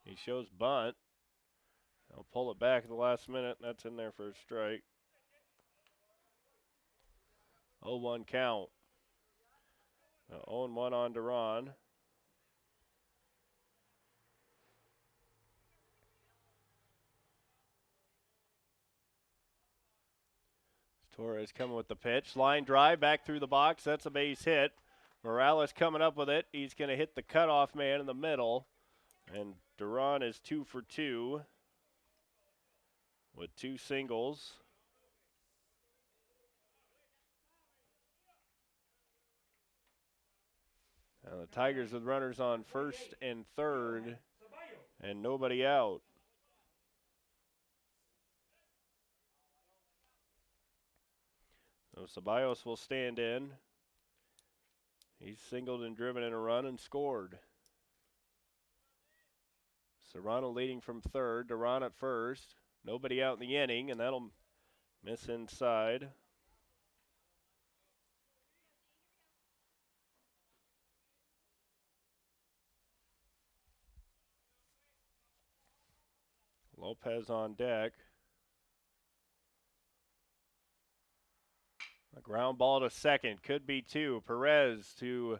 Speaker 1: He shows bunt. He'll pull it back at the last minute, and that's in there for a strike. 0-1 count. 0-1 on Duran. Torres coming with the pitch. Line drive back through the box. That's a base hit. Morales coming up with it. He's going to hit the cutoff man in the middle. And Duran is 2 for 2 with 2 singles. Now the Tigers with runners on first and third and nobody out. So Ceballos will stand in. He's singled and driven in a run and scored. Serrano leading from third. Duran at first. Nobody out in the inning, and that'll miss inside. Lopez on deck. A ground ball to second. Could be 2. Perez to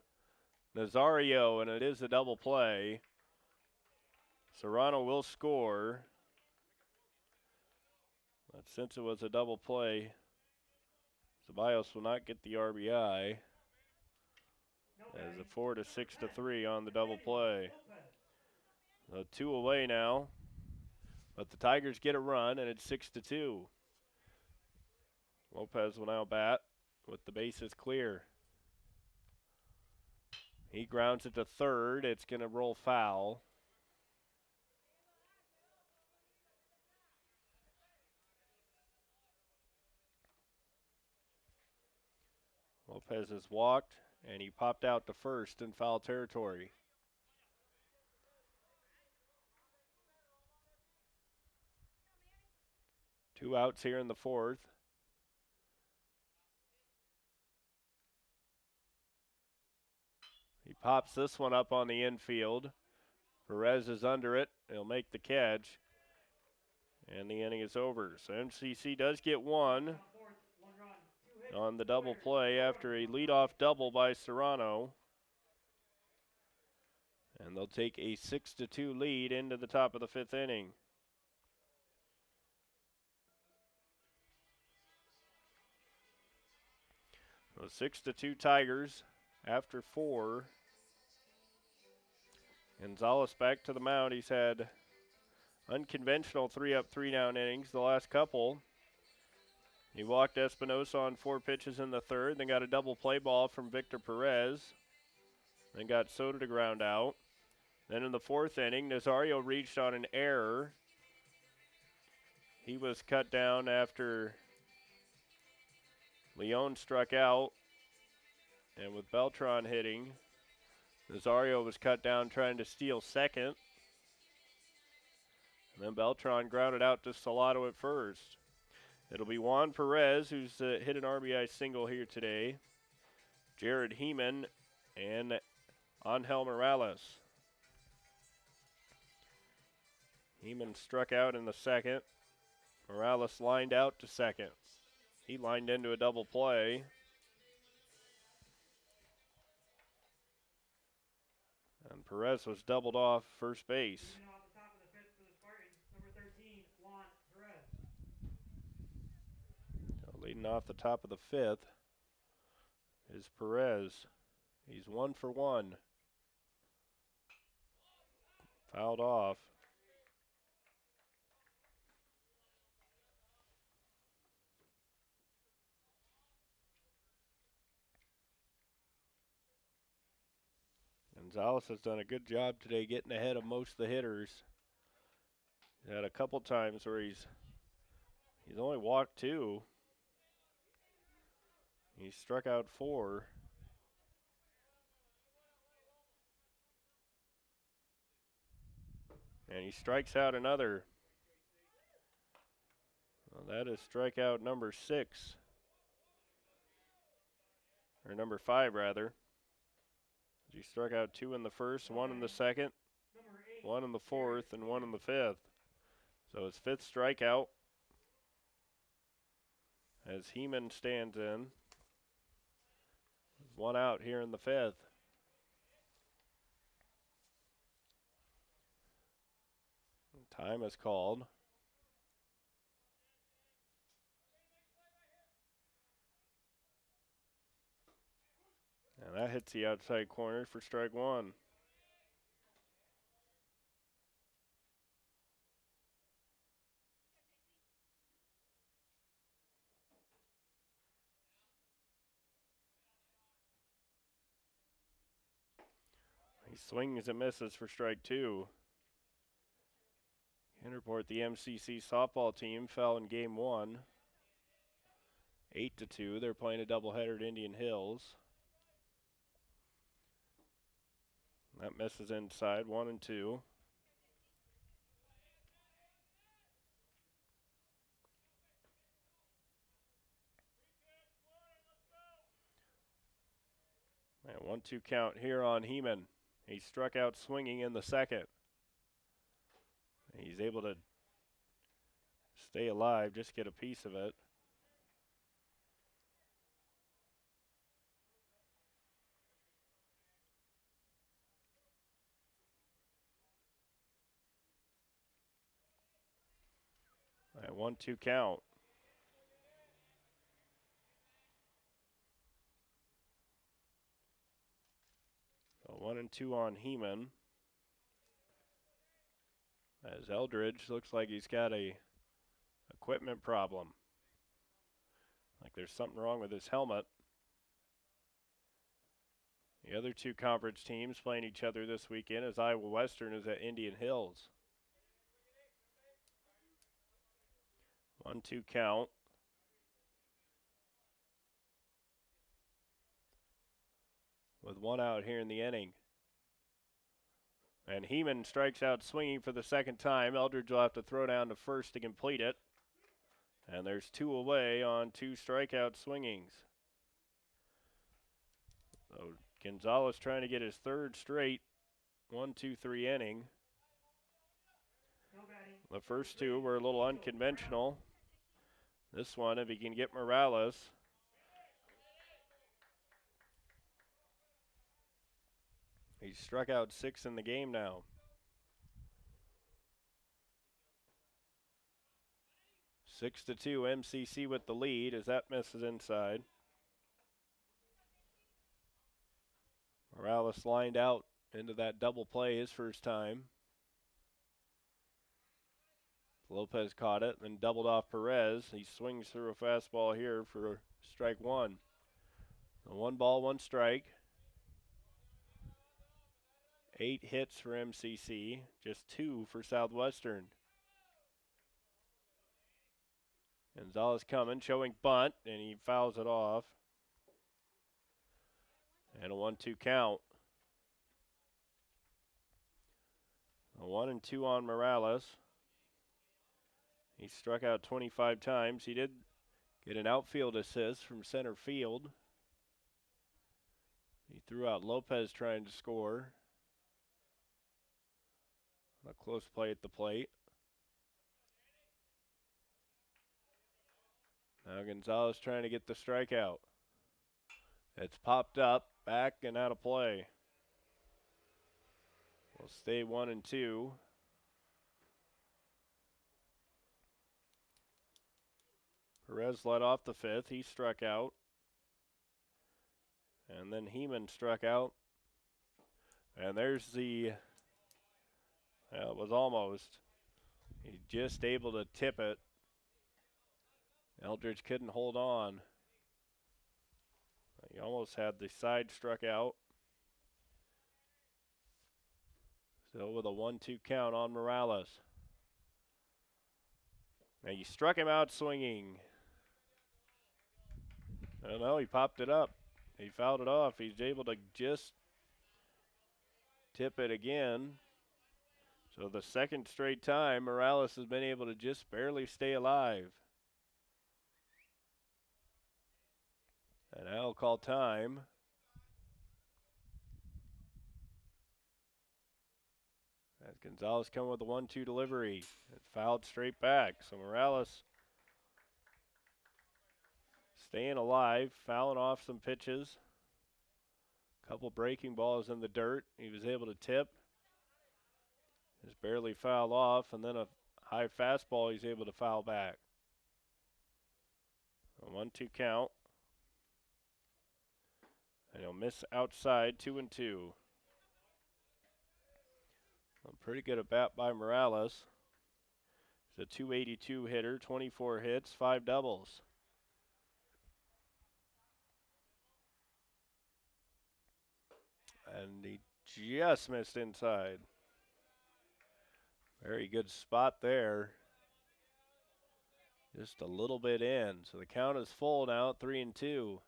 Speaker 1: Nazario, and it is a double play. Serrano will score. But since it was a double play, Ceballos will not get the RBI. As a 4 to 6 to 3 on the double play. So 2 away now. But the Tigers get a run, and it's 6 to 2. Lopez will now bat with the bases clear. He grounds it to third. It's going to roll foul. Lopez has walked, and he popped out to first in foul territory. 2 outs here in the 4th. He pops this one up on the infield. Perez is under it. He'll make the catch. And the inning is over. So MCC does get one on the double play after a leadoff double by Serrano. And they'll take a 6-2 lead into the top of the 5th inning. So 6-2 Tigers after 4. Gonzalez back to the mound. He's had unconventional 3-up, 3-down innings the last couple. He walked Espinosa on 4 pitches in the 3rd, then got a double play ball from Victor Perez, then got Soto to ground out. Then in the 4th inning, Nazario reached on an error. He was cut down after Leon struck out, and with Beltran hitting, Nazario was cut down trying to steal second. And then Beltran grounded out to Salado at first. It'll be Juan Perez, who's hit an RBI single here today, Jared Heeman, and Angel Morales. Heeman struck out in the 2nd. Morales lined out to 2nd. He lined into a double play. And Perez was doubled off first base. Leading off the top of the 5th is Perez. He's 1 for 1. Fouled off. Gonzalez has done a good job today getting ahead of most of the hitters. He's had a couple times where he's only walked 2. He struck out 4. And he strikes out another. Well, that is strikeout number 6. Or number 5, rather. He struck out 2 in the 1st, 1 in the 2nd, 1 in the 4th, and 1 in the 5th. So his 5th strikeout as Heeman stands in. 1 out here in the 5th. Time is called. And that hits the outside corner for strike 1. He swings and misses for strike 2. Can report the MCC softball team fell in game 1. 8-2. They're playing a doubleheader at Indian Hills. That misses inside, 1-2. And 1-2 count here on Heeman. He struck out swinging in the 2nd. He's able to stay alive, just get a piece of it. At 1-2 count. So 1-2 on Heeman. As Eldridge looks like he's got a equipment problem. Like there's something wrong with his helmet. The other 2 conference teams playing each other this weekend as Iowa Western is at Indian Hills. 1-2 count. With 1 out here in the inning. And Heeman strikes out swinging for the 2nd time. Eldridge will have to throw down to first to complete it. And there's 2 away on 2 strikeout swingings. So Gonzalez trying to get his 3rd straight 1-2-3 inning.
Speaker 2: No batting.
Speaker 1: The first 2 were a little unconventional. This one, if he can get Morales. He's struck out 6 in the game now. 6-2, MCC with the lead as that misses inside. Morales lined out into that double play his first time. Lopez caught it, then doubled off Perez. He swings through a fastball here for strike 1. A 1 ball, 1 strike. 8 hits for MCC, just 2 for Southwestern. Gonzalez coming, showing bunt, and he fouls it off. And a 1-2 count. A 1-2 on Morales. He struck out 25 times. He did get an outfield assist from center field. He threw out Lopez trying to score. A close play at the plate. Now Gonzalez trying to get the strikeout. It's popped up, back, and out of play. We'll stay 1-2. Perez led off the 5th. He struck out. And then Heeman struck out. And there's the, well, it was almost. He just able to tip it. Eldridge couldn't hold on. He almost had the side struck out. Still with a 1-2 count on Morales. Now you struck him out swinging. Oh no, he popped it up. He fouled it off. He's able to just tip it again. So the 2nd straight time, Morales has been able to just barely stay alive. And I'll call time. As Gonzalez coming with a 1-2 delivery. It's fouled straight back. So Morales staying alive, fouling off some pitches. Couple breaking balls in the dirt. He was able to tip. Just barely fouled off, and then a high fastball he's able to foul back. A 1-2 count. And he'll miss outside, 2-2. A pretty good at bat by Morales. He's a .282 hitter, 24 hits, 5 doubles. And he just missed inside. Very good spot there. Just a little bit in. So the count is full now, 3-2.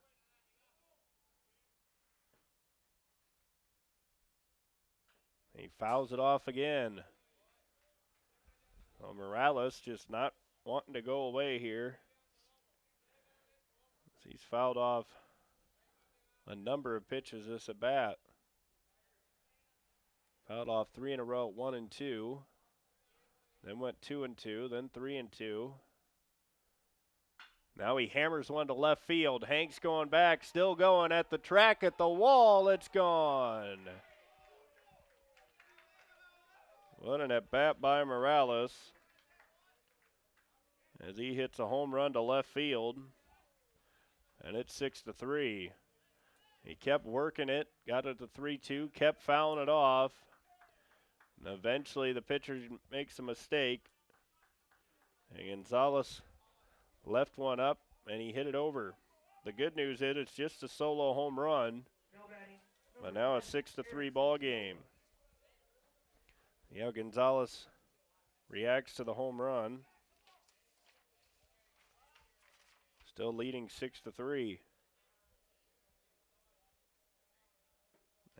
Speaker 1: He fouls it off again. Well, Morales just not wanting to go away here. He's fouled off a number of pitches this at bat. Fouled off 3 in a row, 1-2. Then went 2-2, then 3-2. Now he hammers one to left field. Hank's going back, still going at the track, at the wall. It's gone. What an at-bat by Morales as he hits a home run to left field. And it's 6-3. He kept working it, got it to 3-2, kept fouling it off. And eventually the pitcher makes a mistake. And Gonzalez left one up, and he hit it over. The good news is it's just a solo home run. But now a 6-3 ball game. Yeah, Gonzalez reacts to the home run. Still leading 6-3.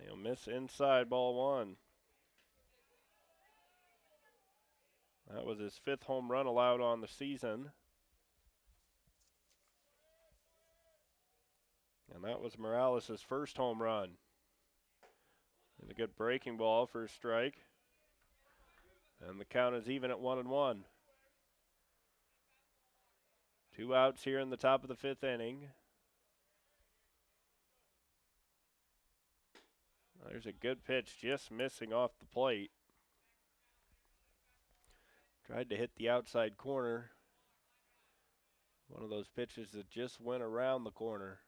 Speaker 1: He'll miss inside, ball 1. That was his 5th home run allowed on the season. And that was Morales' first home run. And a good breaking ball for a strike. And the count is even at 1-1. 2 outs here in the top of the 5th inning. There's a good pitch just missing off the plate. Tried to hit the outside corner. One of those pitches that just went around the corner.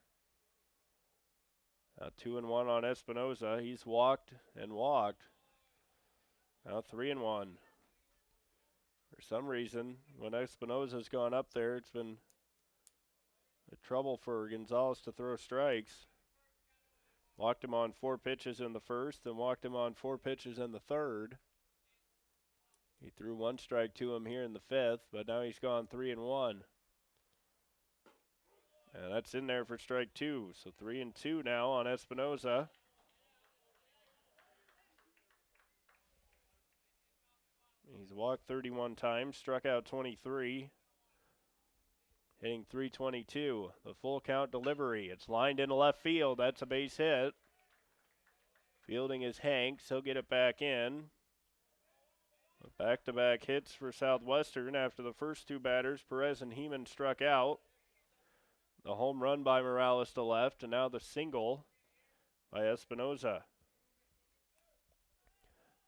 Speaker 1: Now 2-1 on Espinoza. He's walked and walked. Now 3-1. For some reason, when Espinoza's gone up there, it's been a trouble for Gonzalez to throw strikes. Walked him on 4 pitches in the first and walked him on 4 pitches in the third. He threw 1 strike to him here in the 5th, but now he's gone 3-1. And that's in there for strike 2. So 3-2 now on Espinoza. He's walked 31 times, struck out 23, hitting .322. The full count delivery. It's lined into left field. That's a base hit. Fielding is Hanks. He'll get it back in. Back-to-back hits for Southwestern after the first 2 batters. Perez and Heeman struck out. The home run by Morales to left, and now the single by Espinoza.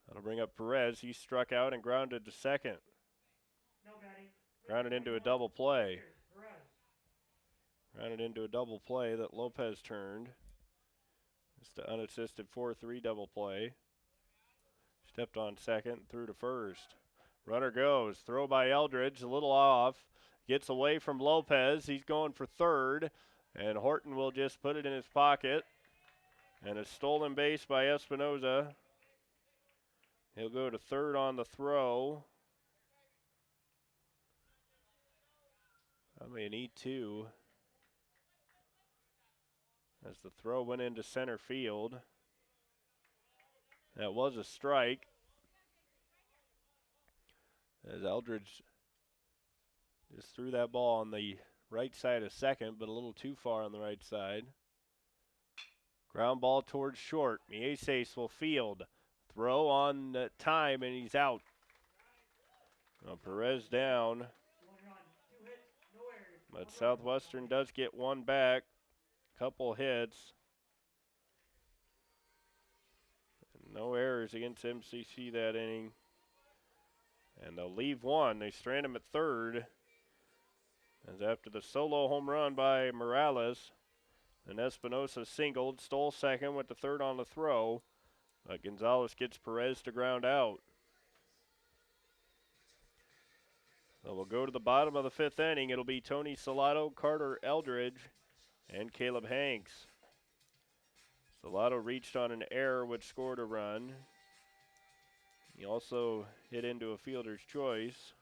Speaker 1: That'll bring up Perez. He struck out and grounded to second. Grounded into a double play. Grounded into a double play that Lopez turned. It's the unassisted 4-3 double play. Stepped on second, threw to first. Runner goes. Throw by Eldridge, a little off. Gets away from Lopez. He's going for third. And Horton will just put it in his pocket. And a stolen base by Espinoza. He'll go to third on the throw. Probably an E2. As the throw went into center field. That was a strike. As Eldridge just threw that ball on the right side of second, but a little too far on the right side. Ground ball towards short. Mieses will field. Throw on time, and he's out. Well, Perez down. But Southwestern does get 1 back. Couple hits. No errors against MCC that inning. And they'll leave 1. They strand him at third. As after the solo home run by Morales, and Espinosa singled, stole second with the third on the throw. But Gonzalez gets Perez to ground out. So we'll go to the bottom of the 5th inning. It'll be Tony Salato, Carter Eldridge, and Caleb Hanks. Salato reached on an error which scored a run. He also hit into a fielder's choice.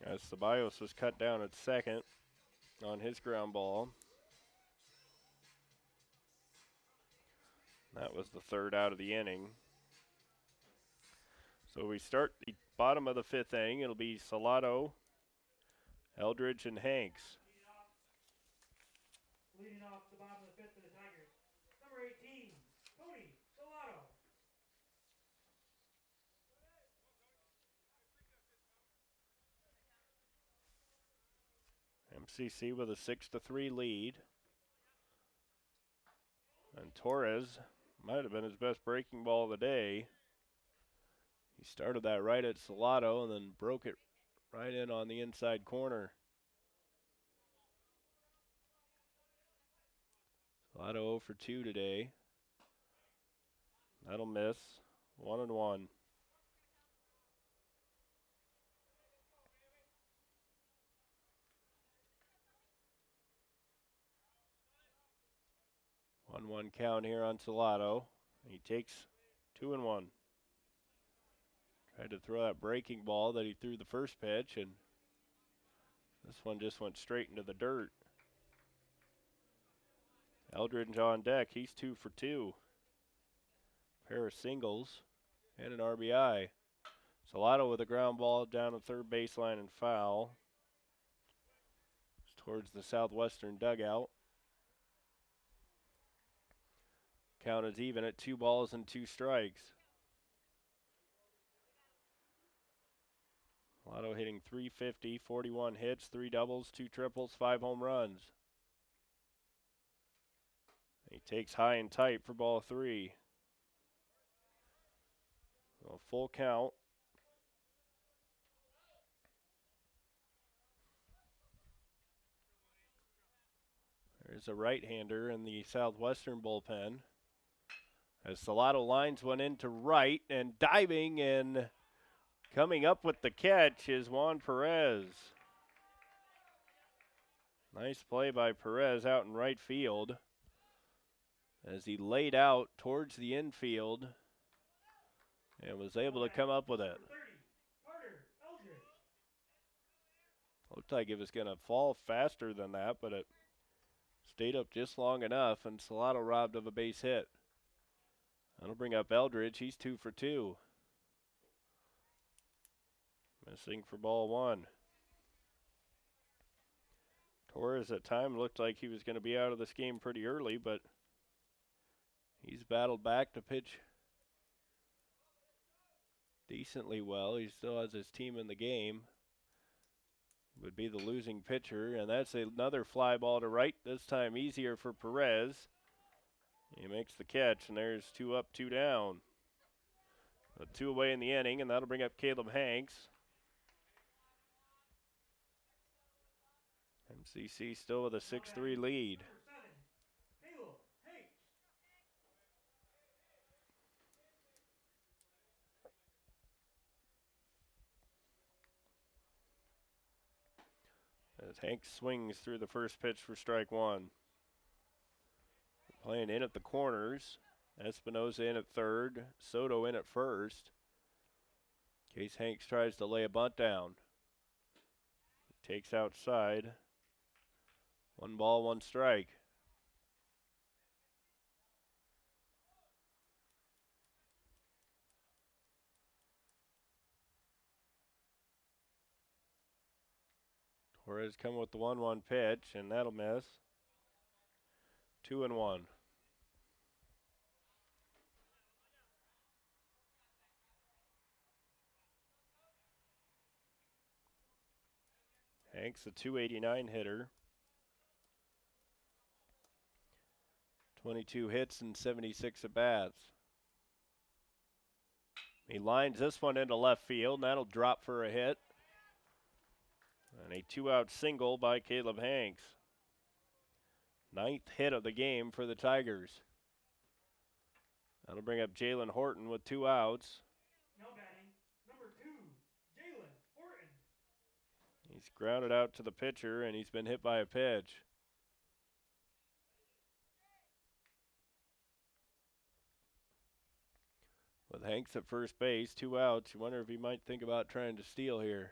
Speaker 1: As Ceballos was cut down at second on his ground ball. That was the 3rd out of the inning. So we start the bottom of the 5th inning. It'll be Salato, Eldridge, and Hanks.
Speaker 2: Leading off the bottom of the 5th for the Tigers, number 18, Tony Salato.
Speaker 1: MCC with a 6-3 lead. And Torres might have been his best breaking ball of the day. He started that right at Salato and then broke it right in on the inside corner. Salato 0 for 2 today. That'll miss. 1-1. One count here on Salato. He takes 2-1. Tried to throw that breaking ball that he threw the first pitch, and this one just went straight into the dirt. Eldridge on deck. He's 2 for 2. Pair of singles and an RBI. Salado with a ground ball down the third baseline and foul. It's towards the Southwestern dugout. Count is even at 2 balls and 2 strikes. Salado hitting .350, 41 hits, 3 doubles, 2 triples, 5 home runs. He takes high and tight for ball 3. A full count. There's a right-hander in the Southwestern bullpen. As Salado lines one into right, and diving and coming up with the catch is Juan Perez. Nice play by Perez out in right field as he laid out towards the infield and was able to come up with it. Looked like it was going to fall faster than that, but it stayed up just long enough, and Salado robbed of a base hit. That'll bring up Eldridge. He's 2 for 2. Missing for ball 1. Torres at time looked like he was going to be out of this game pretty early, but he's battled back to pitch decently well. He still has his team in the game. Would be the losing pitcher, and that's another fly ball to right, this time easier for Perez. He makes the catch, and there's 2 up, 2 down. 2 away in the inning, and that'll bring up Caleb Hanks. MCC still with a 6-3 lead. As Hanks swings through the first pitch for strike 1. Playing in at the corners. Espinoza in at third. Soto in at first. Case Hanks tries to lay a bunt down. Takes outside. 1 ball, 1 strike. Torres coming with the 1-1 pitch, and that'll miss. 2-1. Hanks, a .289 hitter. 22 hits and 76 at-bats. He lines this one into left field, and that'll drop for a hit. And a 2-out single by Caleb Hanks. 9th hit of the game for the Tigers. That'll bring up Jalen Horton with 2 outs.
Speaker 2: Now batting, number 2, Jalen Horton.
Speaker 1: He's grounded out to the pitcher, and he's been hit by a pitch. With Hanks at first base, 2 outs, you wonder if he might think about trying to steal here.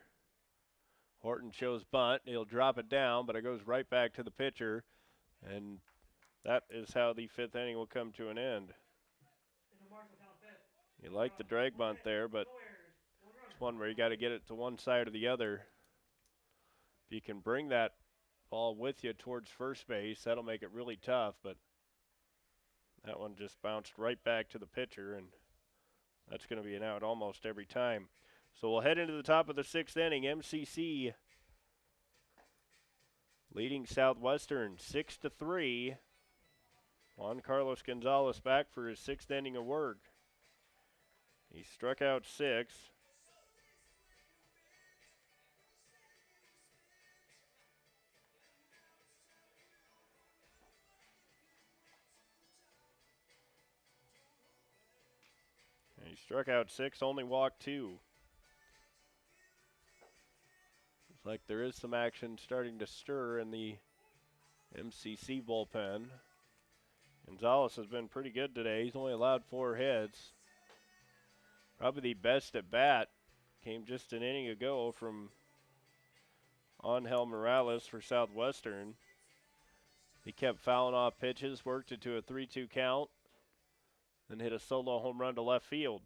Speaker 1: Horton shows bunt. He'll drop it down, but it goes right back to the pitcher. And that is how the 5th inning will come to an end. You like the drag bunt there, but it's one where you got to get it to one side or the other. If you can bring that ball with you towards first base, that'll make it really tough, but that one just bounced right back to the pitcher, and that's going to be an out almost every time. So we'll head into the top of the 6th inning. MCC leading Southwestern 6-3. Juan Carlos Gonzalez back for his 6th inning of work. He struck out 6. And he struck out 6, only walked 2. Looks like there is some action starting to stir in the MCC bullpen. Gonzalez has been pretty good today. He's only allowed 4 hits. Probably the best at bat came just an inning ago from Angel Morales for Southwestern. He kept fouling off pitches, worked it to a 3-2 count, then hit a solo home run to left field.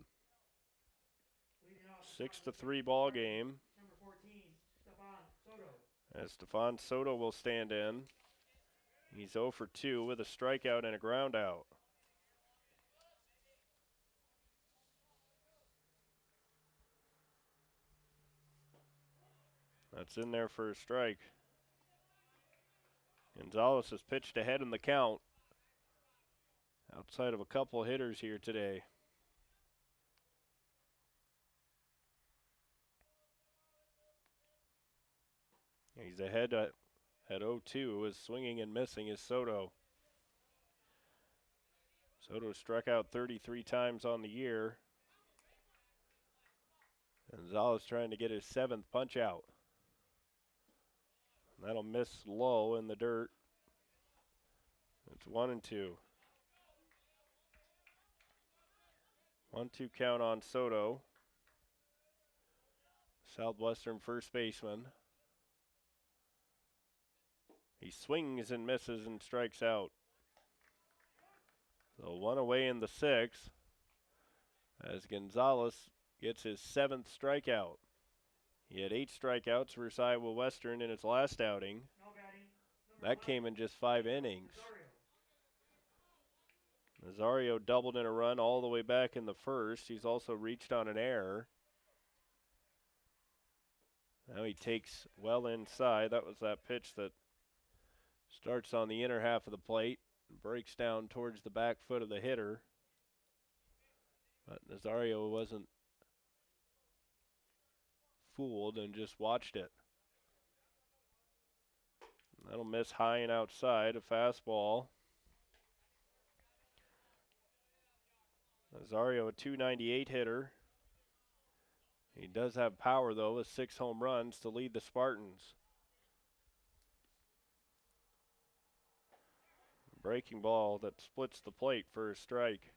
Speaker 1: 6-3 ball game.
Speaker 2: Number 14, Stefan Soto.
Speaker 1: As Stefan Soto will stand in. He's 0 for 2 with a strikeout and a ground out. That's in there for a strike. Gonzalez has pitched ahead in the count. Outside of a couple hitters here today. He's ahead at 0-2. Is swinging and missing is Soto. Soto struck out 33 times on the year. Gonzalez trying to get his 7th punch out. That'll miss low in the dirt. It's 1-2. 1-2 count on Soto. Southwestern first baseman. He swings and misses and strikes out. So 1 away in the 6th as Gonzalez gets his 7th strikeout. He had 8 strikeouts versus Iowa Western in his last outing.
Speaker 2: No batting.
Speaker 1: That came in just 5 innings. Nazario doubled in a run all the way back in the 1st. He's also reached on an error. Now he takes well inside. That was that pitch that starts on the inner half of the plate and breaks down towards the back foot of the hitter. But Nazario wasn't fooled and just watched it. That'll miss high and outside, a fastball. Nazario, a .298 hitter. He does have power, though, with 6 home runs to lead the Spartans. Breaking ball that splits the plate for a strike.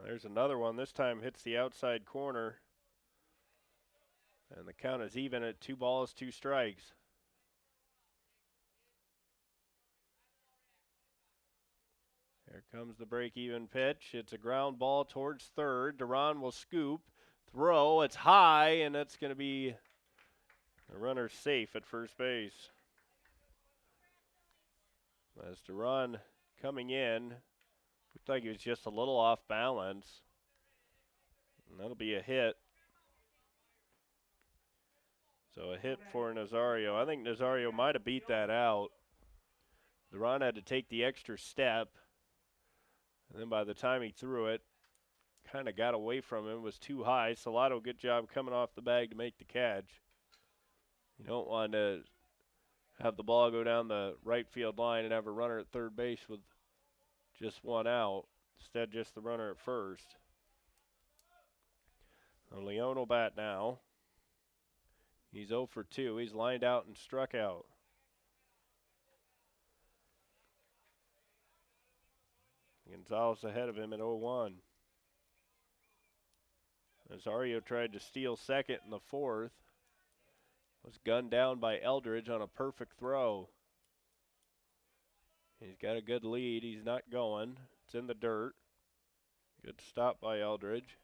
Speaker 1: There's another one. This time hits the outside corner. And the count is even at 2 balls, 2 strikes. Here comes the break-even pitch. It's a ground ball towards third. Duran will scoop, throw. It's high, and that's going to be a runner safe at first base. As Duran coming in, looked like he was just a little off balance. And that'll be a hit. So a hit for Nazario. I think Nazario might have beat that out. Duran had to take the extra step. And then by the time he threw it, kind of got away from him, was too high. Salado, good job coming off the bag to make the catch. You don't want to have the ball go down the right field line and have a runner at third base with just 1 out. Instead, just the runner at first. So Leon will bat now. He's 0 for 2. He's lined out and struck out. Gonzalez ahead of him at 0-1. Nazario tried to steal second in the 4th. Was gunned down by Eldridge on a perfect throw. He's got a good lead. He's not going. It's in the dirt. Good stop by Eldridge.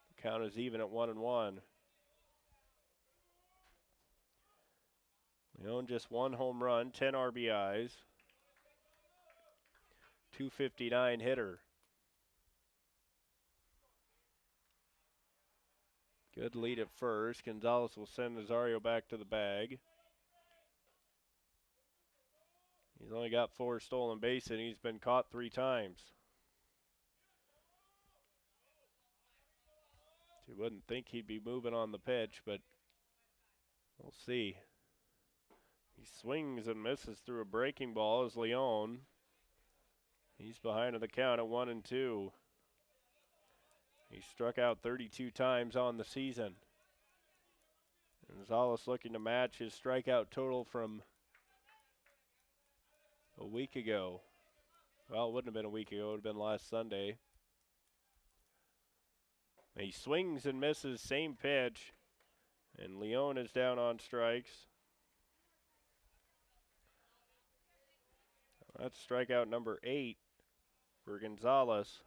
Speaker 1: The count is even at 1-1. Leon just 1 home run, 10 RBIs. .259 hitter. Good lead at first. Gonzalez will send Nazario back to the bag. He's only got 4 stolen bases and he's been caught 3 times. You wouldn't think he'd be moving on the pitch, but we'll see. He swings and misses through a breaking ball as Leon. He's behind in the count at 1-2. He struck out 32 times on the season. Gonzalez looking to match his strikeout total from a week ago. Well, it wouldn't have been a week ago. It would have been last Sunday. He swings and misses, same pitch. And Leone is down on strikes. That's strikeout number 8 for Gonzalez.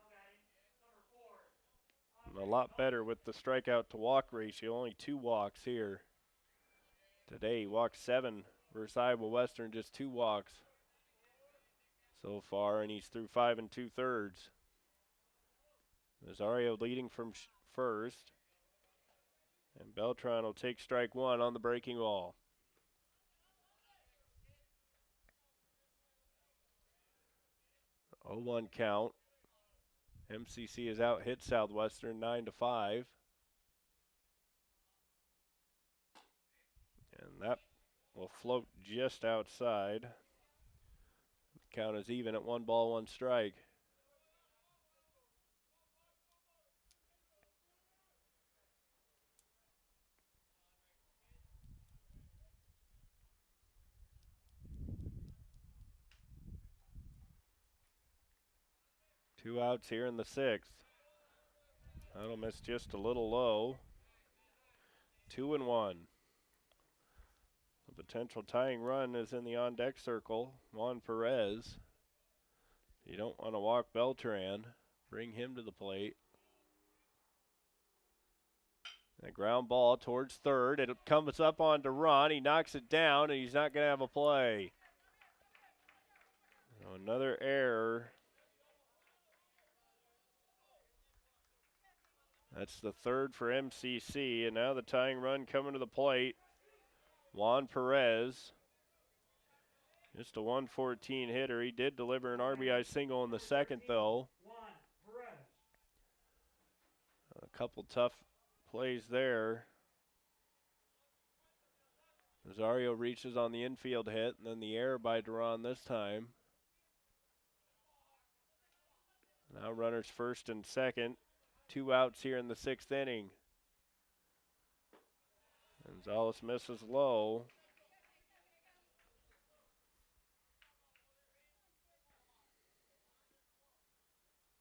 Speaker 1: And a lot better with the strikeout to walk ratio, only 2 walks here. Today he walked 7 versus Iowa Western, just 2 walks so far, and he's through 5 2/3. Nazario leading from first. And Beltran will take strike 1 on the breaking ball. 0-1 count. MCC has out hit Southwestern 9-5. And that will float just outside. The count is even at 1 ball, 1 strike. Two outs here in the 6th. That'll miss just a little low. 2-1. The potential tying run is in the on-deck circle. Juan Perez. You don't want to walk Beltran. Bring him to the plate. A ground ball towards third. It comes up on Duran. He knocks it down, and he's not going to have a play. So another error. That's the 3rd for MCC, and now the tying run coming to the plate. Juan Perez. Just a 114 hitter. He did deliver an RBI single in the 2nd, though. A couple tough plays there. Rosario reaches on the infield hit, and then the error by Duran this time. Now runners first and second. 2 outs here in the 6th inning. Gonzalez misses low.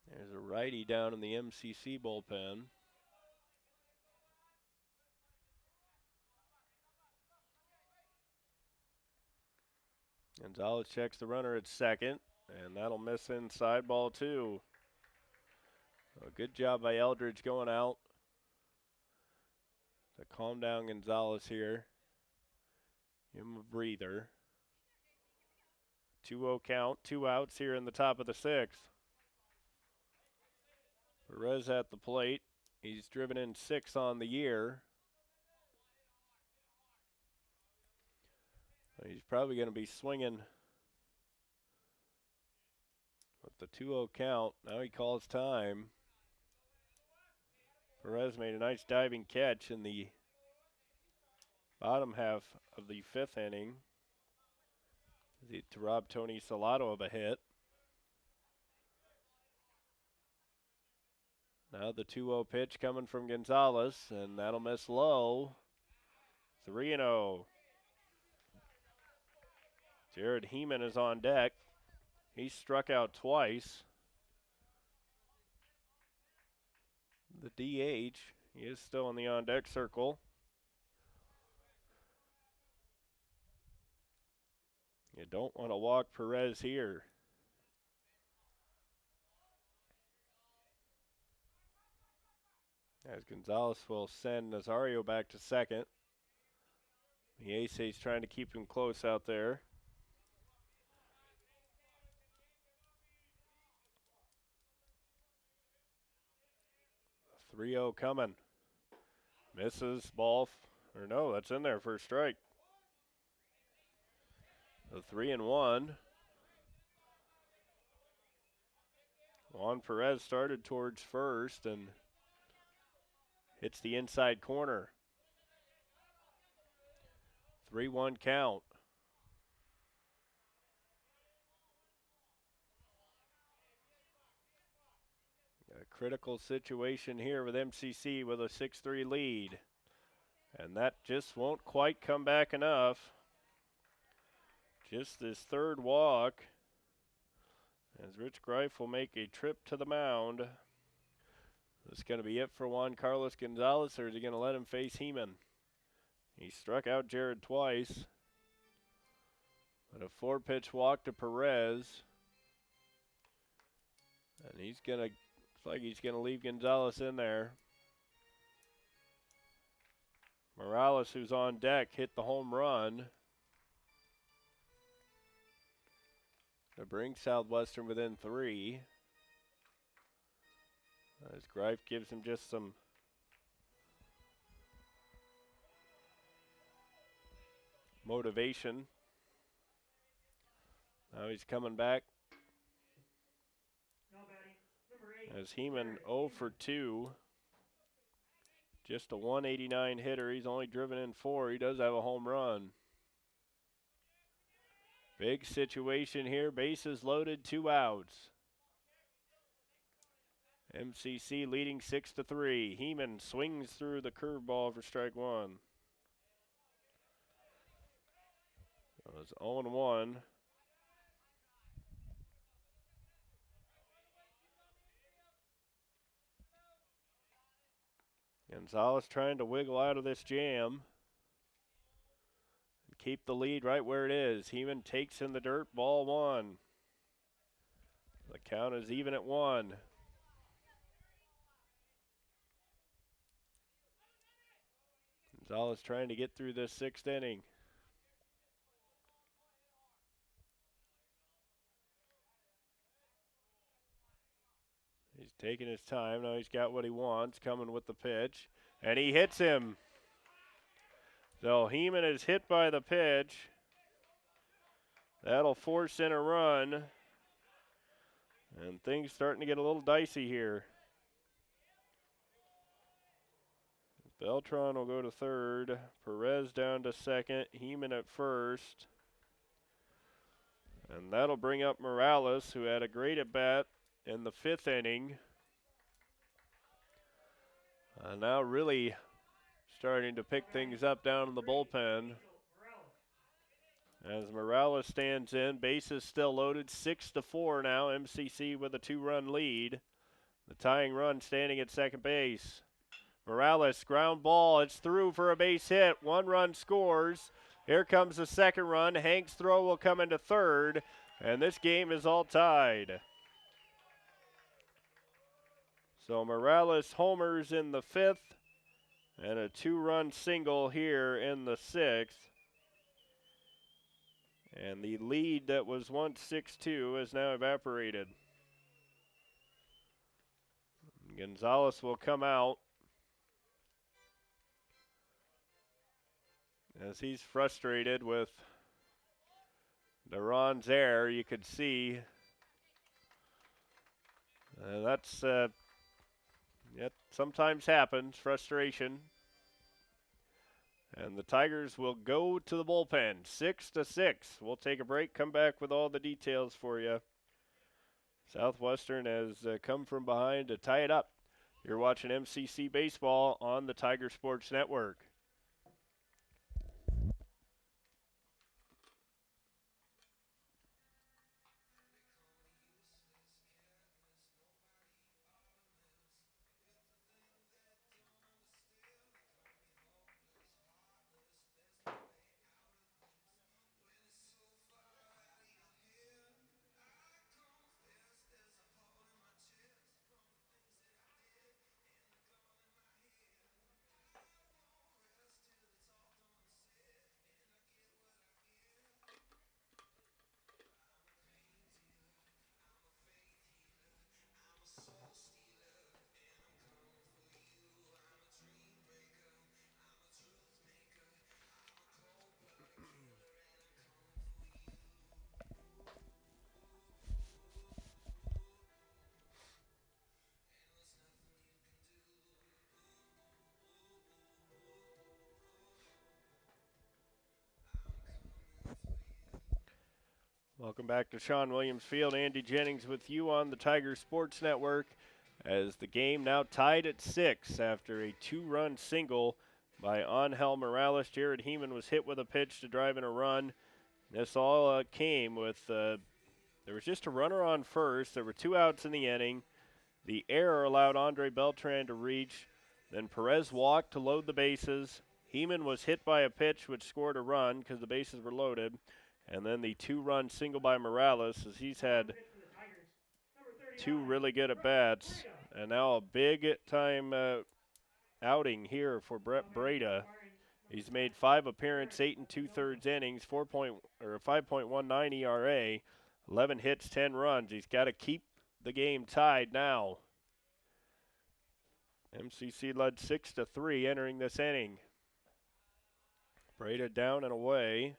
Speaker 1: There's a righty down in the MCC bullpen. Gonzalez checks the runner at second, and that'll miss inside, ball 2. A good job by Eldridge going out to calm down Gonzalez here. Give him a breather. 2-0 count, 2 outs here in the top of the 6th. Perez at the plate. He's driven in 6 on the year. He's probably going to be swinging with the 2-0 count. Now he calls time. Perez made a nice diving catch in the bottom half of the 5th inning to rob Tony Salato of a hit. Now the 2-0 pitch coming from Gonzalez, and that'll miss low. 3-0. Jared Heeman is on deck. He struck out twice. The DH, he is still in the on-deck circle. You don't want to walk Perez here. As Gonzalez will send Nazario back to second. The ace is trying to keep him close out there. The 3-0 coming. Misses, ball, or no, that's in there for a strike. The 3-1. Juan Perez started towards first and hits the inside corner. 3-1 count. A critical situation here with MCC with a 6-3 lead. And that just won't quite come back enough. Just this 3rd walk as Rich Greif will make a trip to the mound. That's going to be it for Juan Carlos Gonzalez, or is he going to let him face Heeman? He struck out Jared twice. But a 4-pitch walk to Perez. And he's going to, looks like he's going to leave Gonzalez in there. Morales, who's on deck, hit the home run to bring Southwestern within 3. As Greif gives him just some motivation. Now he's coming back.
Speaker 2: No batting. Number 8.
Speaker 1: As Heeman 0 for 2. Just a 189 hitter. He's only driven in 4. He does have a home run. Big situation here. Bases loaded, 2 outs. MCC leading 6-3. Heeman swings through the curveball for strike 1. So it's 0-1. Gonzalez trying to wiggle out of this jam and keep the lead right where it is. Heeman takes in the dirt, ball 1. The count is even at 1. Gonzalez trying to get through this 6th inning. He's taking his time. Now he's got what he wants, coming with the pitch. And he hits him. So Heeman is hit by the pitch. That'll force in a run. And things starting to get a little dicey here. Beltran will go to 3rd. Perez down to 2nd. Heeman at 1st. And that'll bring up Morales, who had a great at-bat in the 5th inning. Now really starting to pick things up down in the bullpen. As Morales stands in, bases still loaded, 6-4 now. MCC with a 2-run lead. The tying run standing at second base. Morales, ground ball, it's through for a base hit. 1 run scores. Here comes the 2nd run. Hank's throw will come into 3rd, and this game is all tied. So Morales homers in the 5th, and a 2-run single here in the 6th. And the lead that was once 6-2 has now evaporated. Gonzalez will come out as he's frustrated with Duran's error. You could see that's it sometimes happens, frustration. And the Tigers will go to the bullpen, 6-6. We'll take a break, come back with all the details for you. Southwestern has come from behind to tie it up. You're watching MCC Baseball on the Tiger Sports Network. Welcome back to Sean Williams Field. Andy Jennings with you on the Tiger Sports Network as the game now tied at 6 after a 2-run single by Angel Morales. Jared Heeman was hit with a pitch to drive in a run. This all came with, there was just a runner on first. There were 2 outs in the inning. The error allowed Andre Beltran to reach. Then Perez walked to load the bases. Heeman was hit by a pitch which scored a run because the bases were loaded. And then the two-run single by Morales as he's had two really good at-bats. And now a big-time outing here for Brett Breda. He's made 5 appearances, 8 2/3 innings, 5.19 ERA, 11 hits, 10 runs. He's got to keep the game tied now. MCC led 6-3 entering this inning. Breda down and away.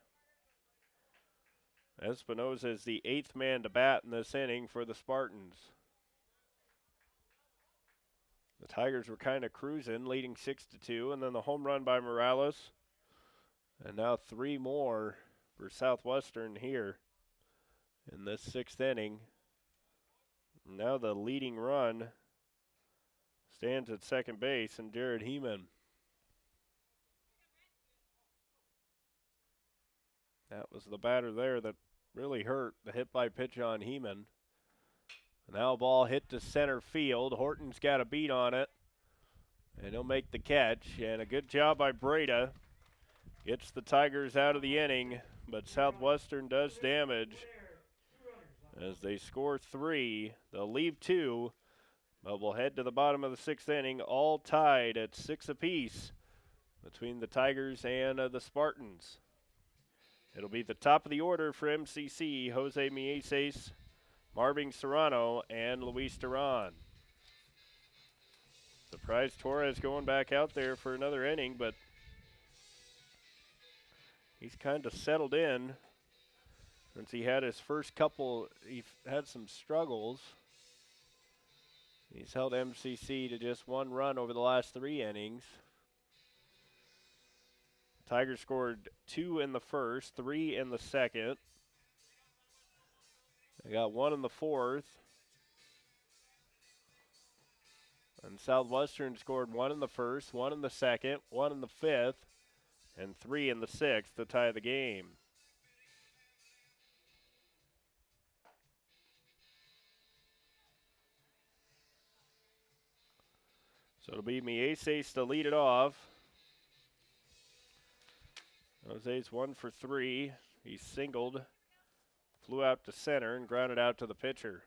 Speaker 1: Espinoza is the 8th man to bat in this inning for the Spartans. The Tigers were kind of cruising, leading 6-2, and then the home run by Morales. And now 3 more for Southwestern here in this 6th inning. Now the leading run stands at second base, and Jared Heeman. That was the batter there that really hurt, the hit by pitch on Heeman. Now ball hit to center field. Horton's got a beat on it, and he'll make the catch. And a good job by Breda. Gets the Tigers out of the inning, but Southwestern does damage as they score 3. They'll leave 2, but we'll head to the bottom of the 6th inning, all tied at 6 apiece between the Tigers and the Spartans. It'll be the top of the order for MCC, Jose Mieses, Marvin Serrano, and Luis Duran. Surprise Torres going back out there for another inning, but he's kind of settled in since he had his first couple. He had some struggles. He's held MCC to just 1 run over the last 3 innings. Tigers scored 2 in the first, 3 in the second. They got 1 in the 4th. And Southwestern scored 1 in the first, 1 in the second, 1 in the 5th, and 3 in the 6th to tie the game. So it'll be Mieses to lead it off. Jose's 1 for 3. He singled, flew out to center, and grounded out to the pitcher.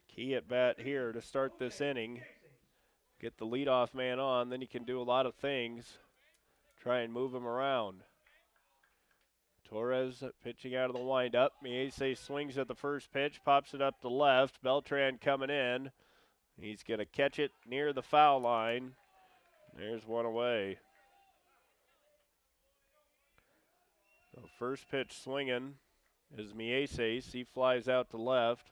Speaker 1: Key at bat here to start this inning. Get the leadoff man on, then you can do a lot of things. Try and move him around. Torres pitching out of the windup. Mieses swings at the first pitch, pops it up to left. Beltran coming in. He's going to catch it near the foul line. There's one away. So first pitch swinging is Mieses. He flies out to left.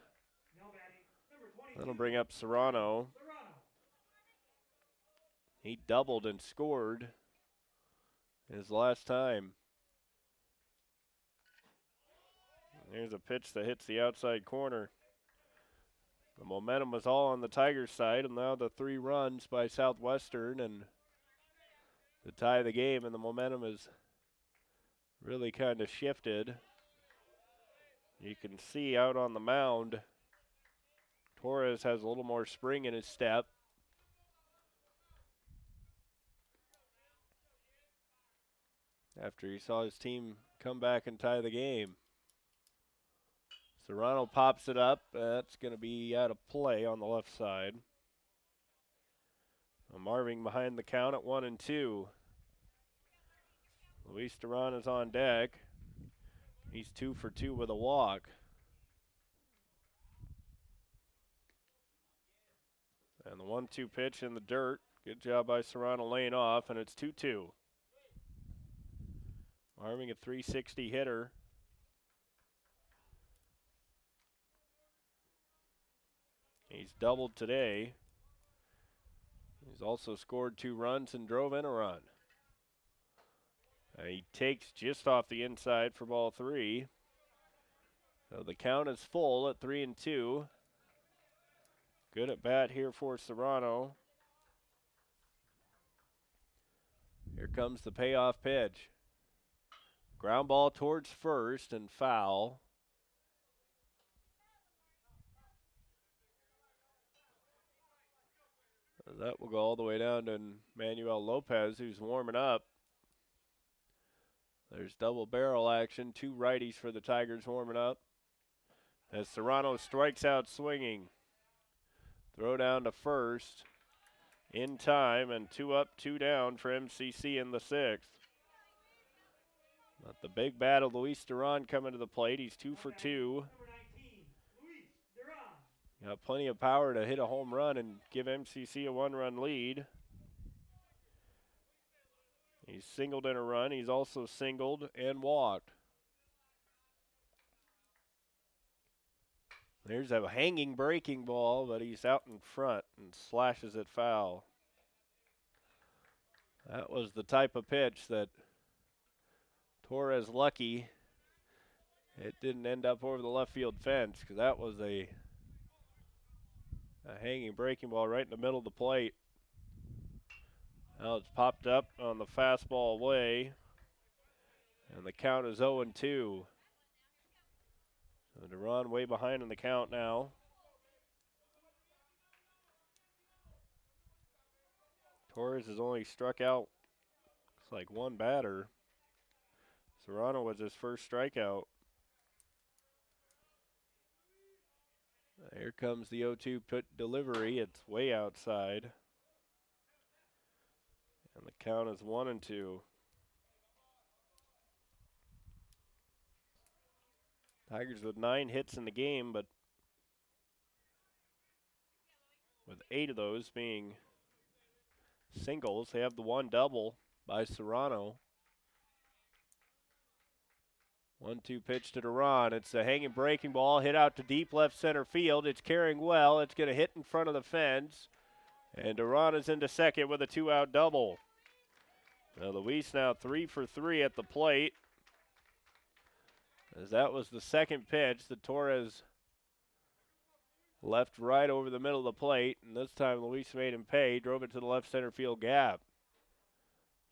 Speaker 1: That'll bring up Serrano. He doubled and scored his last time. There's a pitch that hits the outside corner. The momentum was all on the Tigers' side, and now the 3 runs by Southwestern and to tie the game, and the momentum is really kind of shifted. You can see out on the mound, Torres has a little more spring in his step. After he saw his team come back and tie the game. Serrano pops it up. That's going to be out of play on the left side. Marvin behind the count at 1-2. Luis Duran is on deck. He's 2 for 2 with a walk. And the 1-2 pitch in the dirt. Good job by Serrano laying off, and it's 2-2. Marvin, a 360 hitter. He's doubled today. He's also scored 2 runs and drove in a run. He takes just off the inside for ball 3. So the count is full at 3-2. Good at bat here for Serrano. Here comes the payoff pitch. Ground ball towards first and foul. That will go all the way down to Manuel Lopez, who's warming up. There's double barrel action. 2 righties for the Tigers warming up. As Serrano strikes out swinging. Throw down to first in time, and 2 up, 2 down for MCC in the 6th. But the big battle, Luis Duran coming to the plate. He's 2 for 2.
Speaker 2: Number 19, Luis Duran.
Speaker 1: Got plenty of power to hit a home run and give MCC a 1-run lead. He's singled in a run. He's also singled and walked. There's a hanging breaking ball, but he's out in front and slashes it foul. That was the type of pitch that Torres lucky it didn't end up over the left field fence, because that was a hanging breaking ball right in the middle of the plate. Now it's popped up on the fastball away, and the count is 0-2. So Duran way behind in the count now. Torres has only struck out, looks like 1 batter. Serrano was his first strikeout. Here comes the 0-2 put delivery. It's way outside. And the count is 1-2. Tigers with 9 hits in the game, but with 8 of those being singles. They have the 1 double by Serrano. 1-2 pitch to Duran. It's a hanging breaking ball hit out to deep left center field. It's carrying well. It's going to hit in front of the fence. And Duran is into second with a 2-out double. Now Luis now 3 for 3 at the plate. As that was the second pitch that Torres left right over the middle of the plate. And this time Luis made him pay. Drove it to the left center field gap.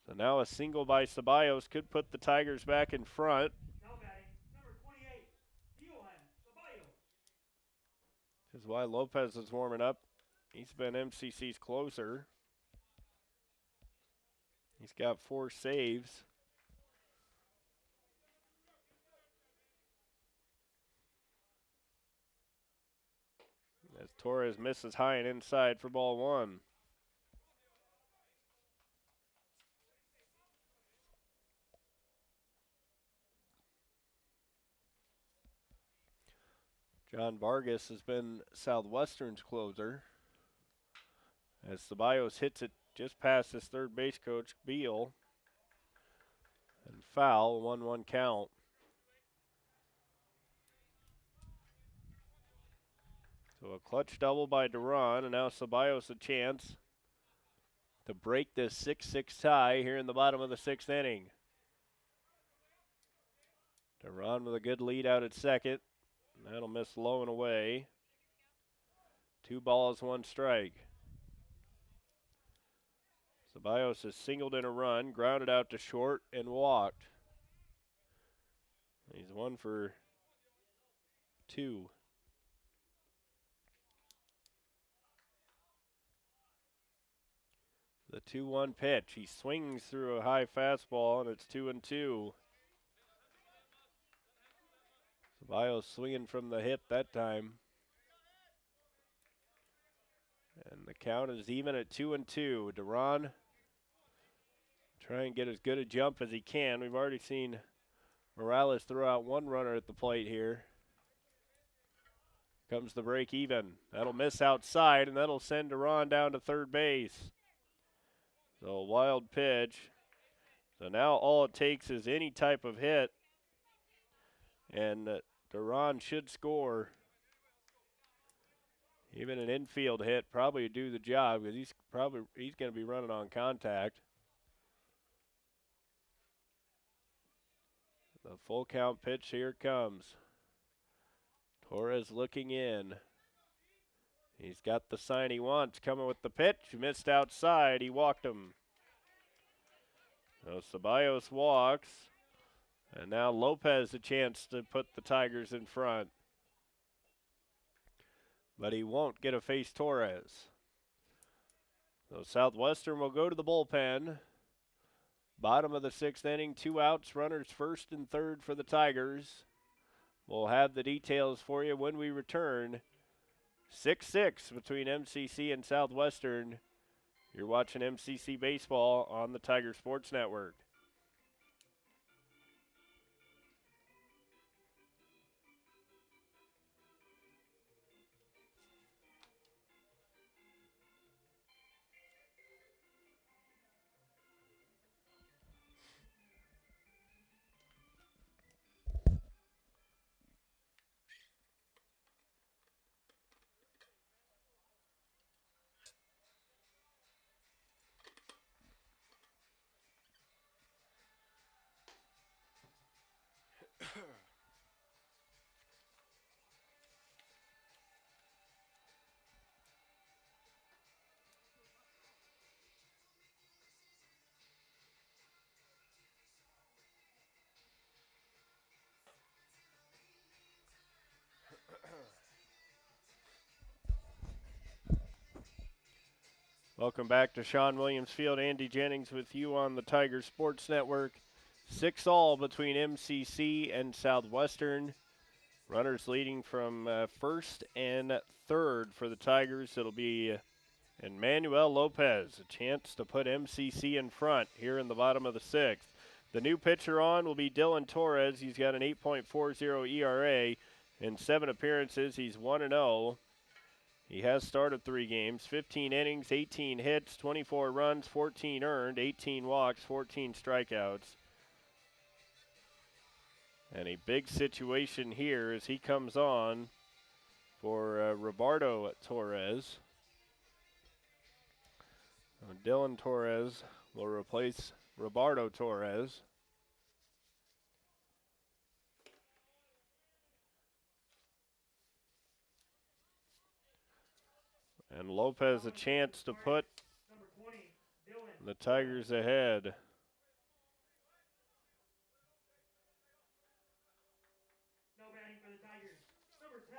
Speaker 1: So now a single by Ceballos could put the Tigers back in front. This is why Lopez is warming up. He's been MCC's closer. He's got 4 saves. As Torres misses high and inside for ball 1. John Vargas has been Southwestern's closer. As Ceballos hits it just past his third base coach, Beal. And foul, 1-1 count. So a clutch double by Duran, and now Ceballos a chance to break this 6-6 tie here in the bottom of the 6th inning. Duran with a good lead out at second. That'll miss low and away. 2 balls, 1 strike. Ceballos has singled in a run, grounded out to short, and walked. He's 1 for 2. The 2-1 pitch. He swings through a high fastball, and it's 2-2. Ceballos swinging from the hip that time. And the count is even at 2-2. Duran try and get as good a jump as he can. We've already seen Morales throw out 1 runner at the plate here. Comes the break even. That'll miss outside, and that'll send Duran down to third base. So a wild pitch. So now all it takes is any type of hit, and Duran should score. Even an infield hit probably would do the job, because he's going to be running on contact. The full count pitch here comes. Torres looking in. He's got the sign he wants. Coming with the pitch. Missed outside. He walked him. So Ceballos walks. And now Lopez a chance to put the Tigers in front. But he won't get a face Torres. So Southwestern will go to the bullpen. Bottom of the 6th inning, 2 outs, runners first and third for the Tigers. We'll have the details for you when we return. 6-6 between MCC and Southwestern. You're watching MCC Baseball on the Tiger Sports Network. Welcome back to Sean Williams Field. Andy Jennings with you on the Tiger Sports Network. 6-all between MCC and Southwestern. Runners leading from first and third for the Tigers. It'll be Emmanuel Lopez, a chance to put MCC in front here in the bottom of the 6th. The new pitcher on will be Dylan Torres. He's got an 8.40 ERA. In 7 appearances, he's 1-0. He has started 3 games, 15 innings, 18 hits, 24 runs, 14 earned, 18 walks, 14 strikeouts. And a big situation here as he comes on for Roberto Torres. Dylan Torres will replace Roberto Torres. And Lopez a chance to put the Tigers ahead.
Speaker 2: Now batting for the Tigers, number 10,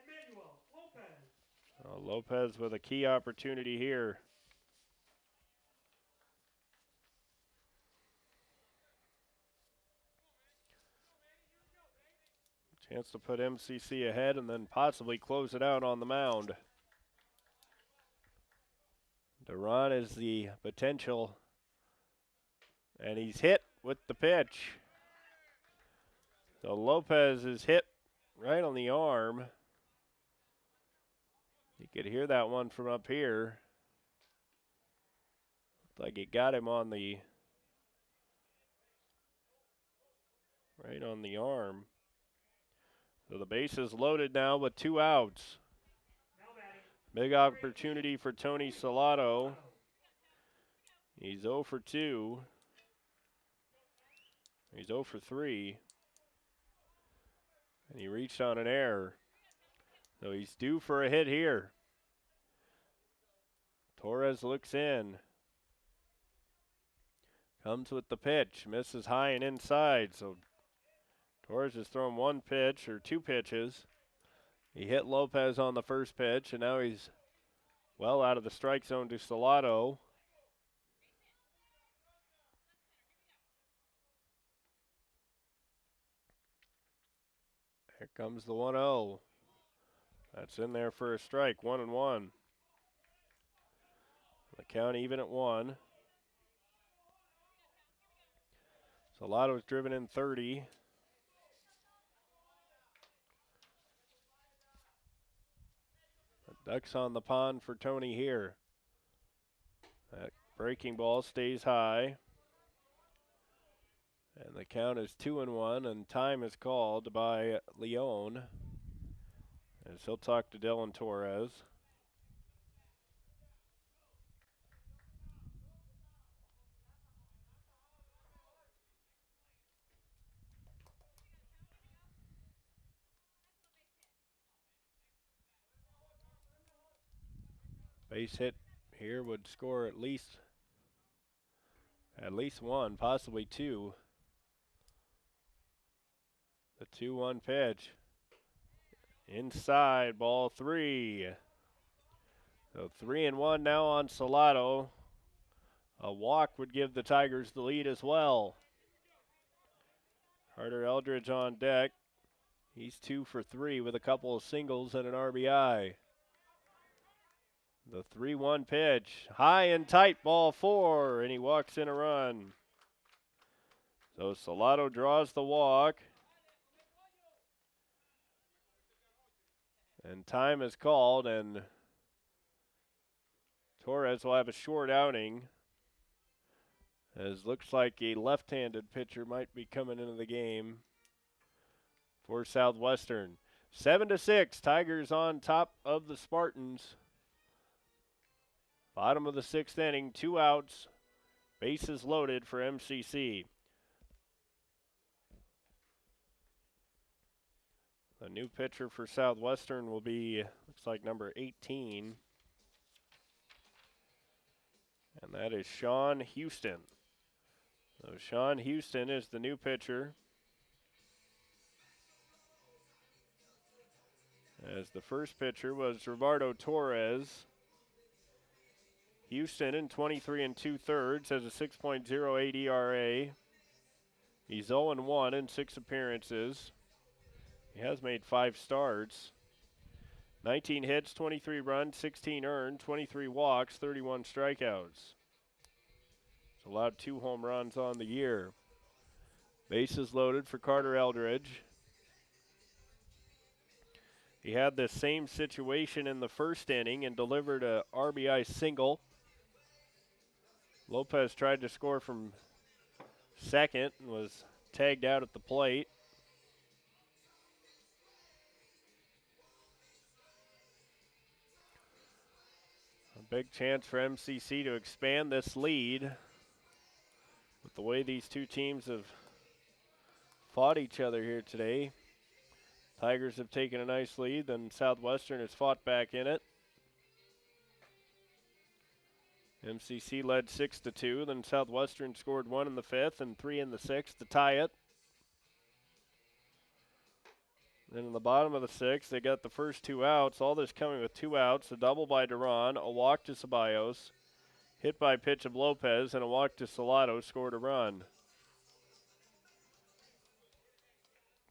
Speaker 2: Emmanuel Lopez.
Speaker 1: Lopez with a key opportunity here. Chance to put MCC ahead and then possibly close it out on the mound. Duran is the potential, and he's hit with the pitch. So Lopez is hit right on the arm. You could hear that one from up here. Looked like it got him on the right on the arm. So the base is loaded now with 2 outs. Big opportunity for Tony Salato. He's 0 for 2. He's 0 for 3. And he reached on an error. So he's due for a hit here. Torres looks in. Comes with the pitch. Misses high and inside. So Torres has thrown 1 pitch or 2 pitches. He hit Lopez on the first pitch, and now he's well out of the strike zone to Salato. Here comes the 1-0. That's in there for a strike, 1-1. The count even at 1. Salato's driven in 30. Ducks on the pond for Tony here. That breaking ball stays high. And the count is 2-1, and time is called by Leone. As he'll talk to Dylan Torres. Base hit here would score at least 1, possibly 2. The 2-1 pitch. Inside, ball 3. So 3-1 now on Salado. A walk would give the Tigers the lead as well. Carter Eldridge on deck. He's 2 for 3 with a couple of singles and an RBI. The 3-1 pitch. High and tight, ball 4, and he walks in a run. So Salado draws the walk. And time is called, and Torres will have a short outing. As looks like a left-handed pitcher might be coming into the game for Southwestern. 7-6, Tigers on top of the Spartans. Bottom of the 6th inning, 2 outs, bases loaded for MCC. The new pitcher for Southwestern will be, looks like number 18. And that is Sean Houston. So Sean Houston is the new pitcher. As the first pitcher was Rivardo Torres. Houston in 23 2/3 has a 6.08 ERA. He's 0-1 in 6 appearances. He has made 5 starts. 19 hits, 23 runs, 16 earned, 23 walks, 31 strikeouts. He's allowed 2 home runs on the year. Bases loaded for Carter Eldridge. He had the same situation in the first inning and delivered a RBI single. Lopez tried to score from second and was tagged out at the plate. A big chance for MCC to expand this lead with the way these two teams have fought each other here today. Tigers have taken a nice lead, then Southwestern has fought back in it. MCC led 6-2, then Southwestern scored 1 in the 5th and 3 in the 6th to tie it. Then in the bottom of the 6th, they got the first 2 outs. All this coming with 2 outs, a double by Duran, a walk to Ceballos, hit by pitch of Lopez, and a walk to Salado scored a run.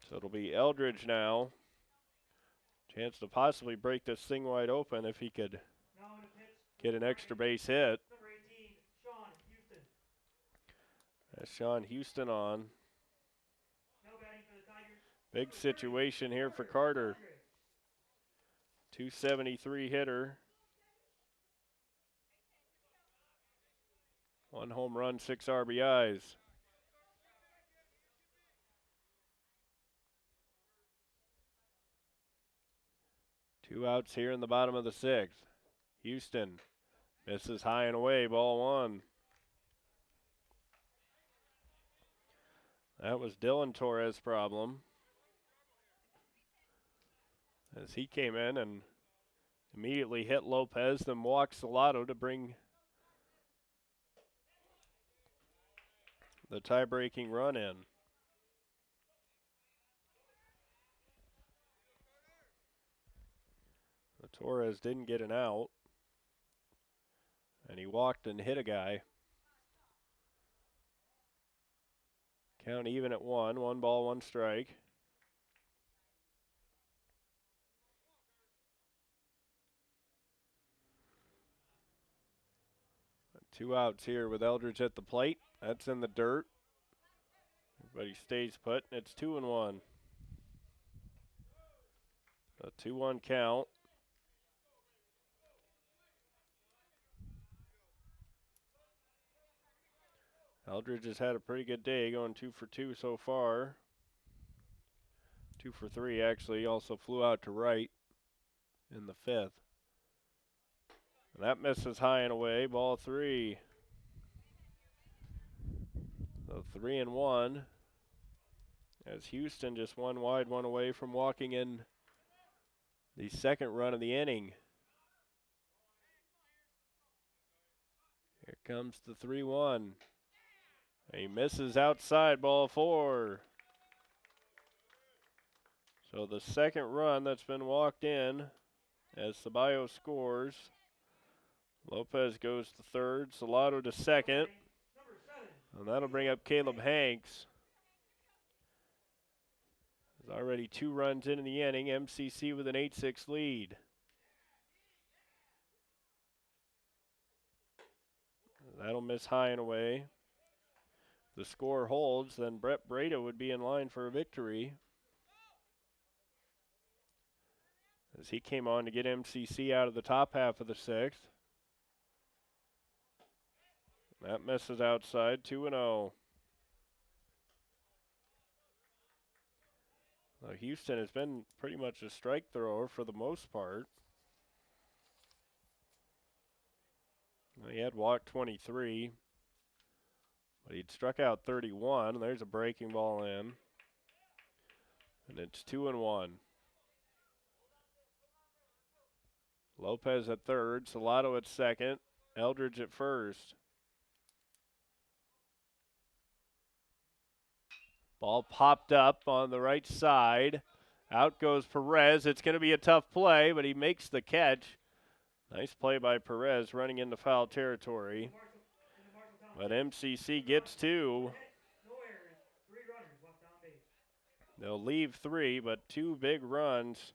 Speaker 1: So it'll be Eldridge now. Chance to possibly break this thing wide open if he could get an extra base hit.
Speaker 2: Number 18, Sean Houston.
Speaker 1: That's Sean Houston on.
Speaker 2: No batting for the Tigers.
Speaker 1: Big situation here for Carter. 273 hitter. 1 home run, 6 RBIs. Two outs here in the bottom of the 6th. Houston misses high and away, ball 1. That was Dylan Torres' problem, as he came in and immediately hit Lopez, then walked Salado to bring the tie-breaking run in. The Torres didn't get an out, and he walked and hit a guy. Count even at 1 ball, 1 strike. Two outs here with Eldridge at the plate. That's in the dirt. Everybody stays put. It's 2-1. A 2-1 count. Eldridge has had a pretty good day, going 2 for 2 so far. 2 for 3 actually. He also flew out to right in the 5th. And that misses high and away. Ball 3. So 3-1. As Houston just 1 wide, 1 away from walking in the second run of the inning. Here comes the 3-1. He misses outside, ball 4. So the second run that's been walked in as Ceballos scores. Lopez goes to third, Salado to second,
Speaker 2: Number 7.
Speaker 1: and that'll bring up Caleb Hanks. There's already 2 runs in the inning, MCC with an 8-6 lead. That'll miss high and away. The score holds, then Brett Breda would be in line for a victory, as he came on to get MCC out of the top half of the 6th. That misses outside, 2-0. Houston has been pretty much a strike thrower for the most part. He had walked 23, but he'd struck out 31. There's a breaking ball in, and it's 2-1. Lopez at third, Salado at second, Eldridge at first. Ball popped up on the right side. Out goes Perez. It's going to be a tough play, but he makes the catch. Nice play by Perez running into foul territory. But MCC gets 2.
Speaker 2: No errors. 3 runners left on base.
Speaker 1: They'll leave 3, but 2 big runs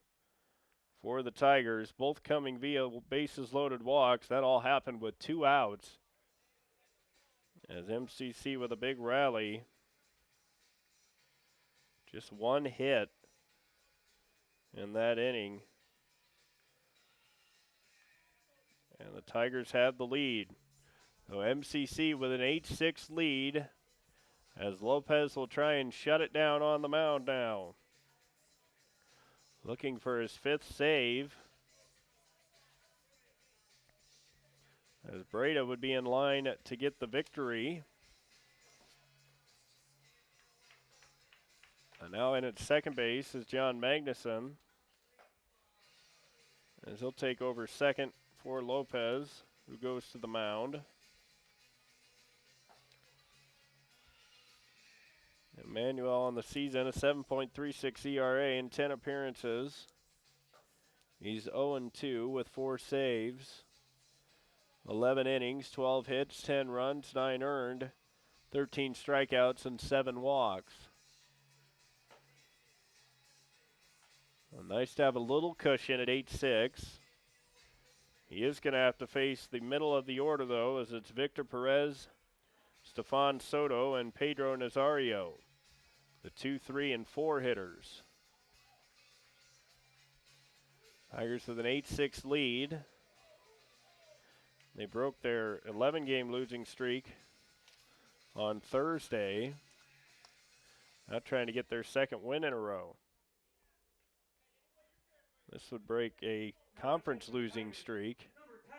Speaker 1: for the Tigers, both coming via bases loaded walks. That all happened with 2 outs, as MCC with a big rally. Just 1 hit in that inning, and the Tigers have the lead. So MCC with an 8-6 lead, as Lopez will try and shut it down on the mound now. Looking for his 5th save, as Breda would be in line to get the victory. And now in at second base is John Magnuson, as he'll take over second for Lopez, who goes to the mound. Emmanuel on the season, a 7.36 ERA in 10 appearances. He's 0-2 with 4 saves, 11 innings, 12 hits, 10 runs, 9 earned, 13 strikeouts, and 7 walks. Well, nice to have a little cushion at 8-6. He is going to have to face the middle of the order, though, as it's Victor Perez, Stefan Soto, and Pedro Nazario, the 2, 3, and 4 hitters. Tigers with an 8-6 lead. They broke their 11-game losing streak on Thursday, now trying to get their 2nd win in a row. This would break a conference losing streak.
Speaker 2: Number 10,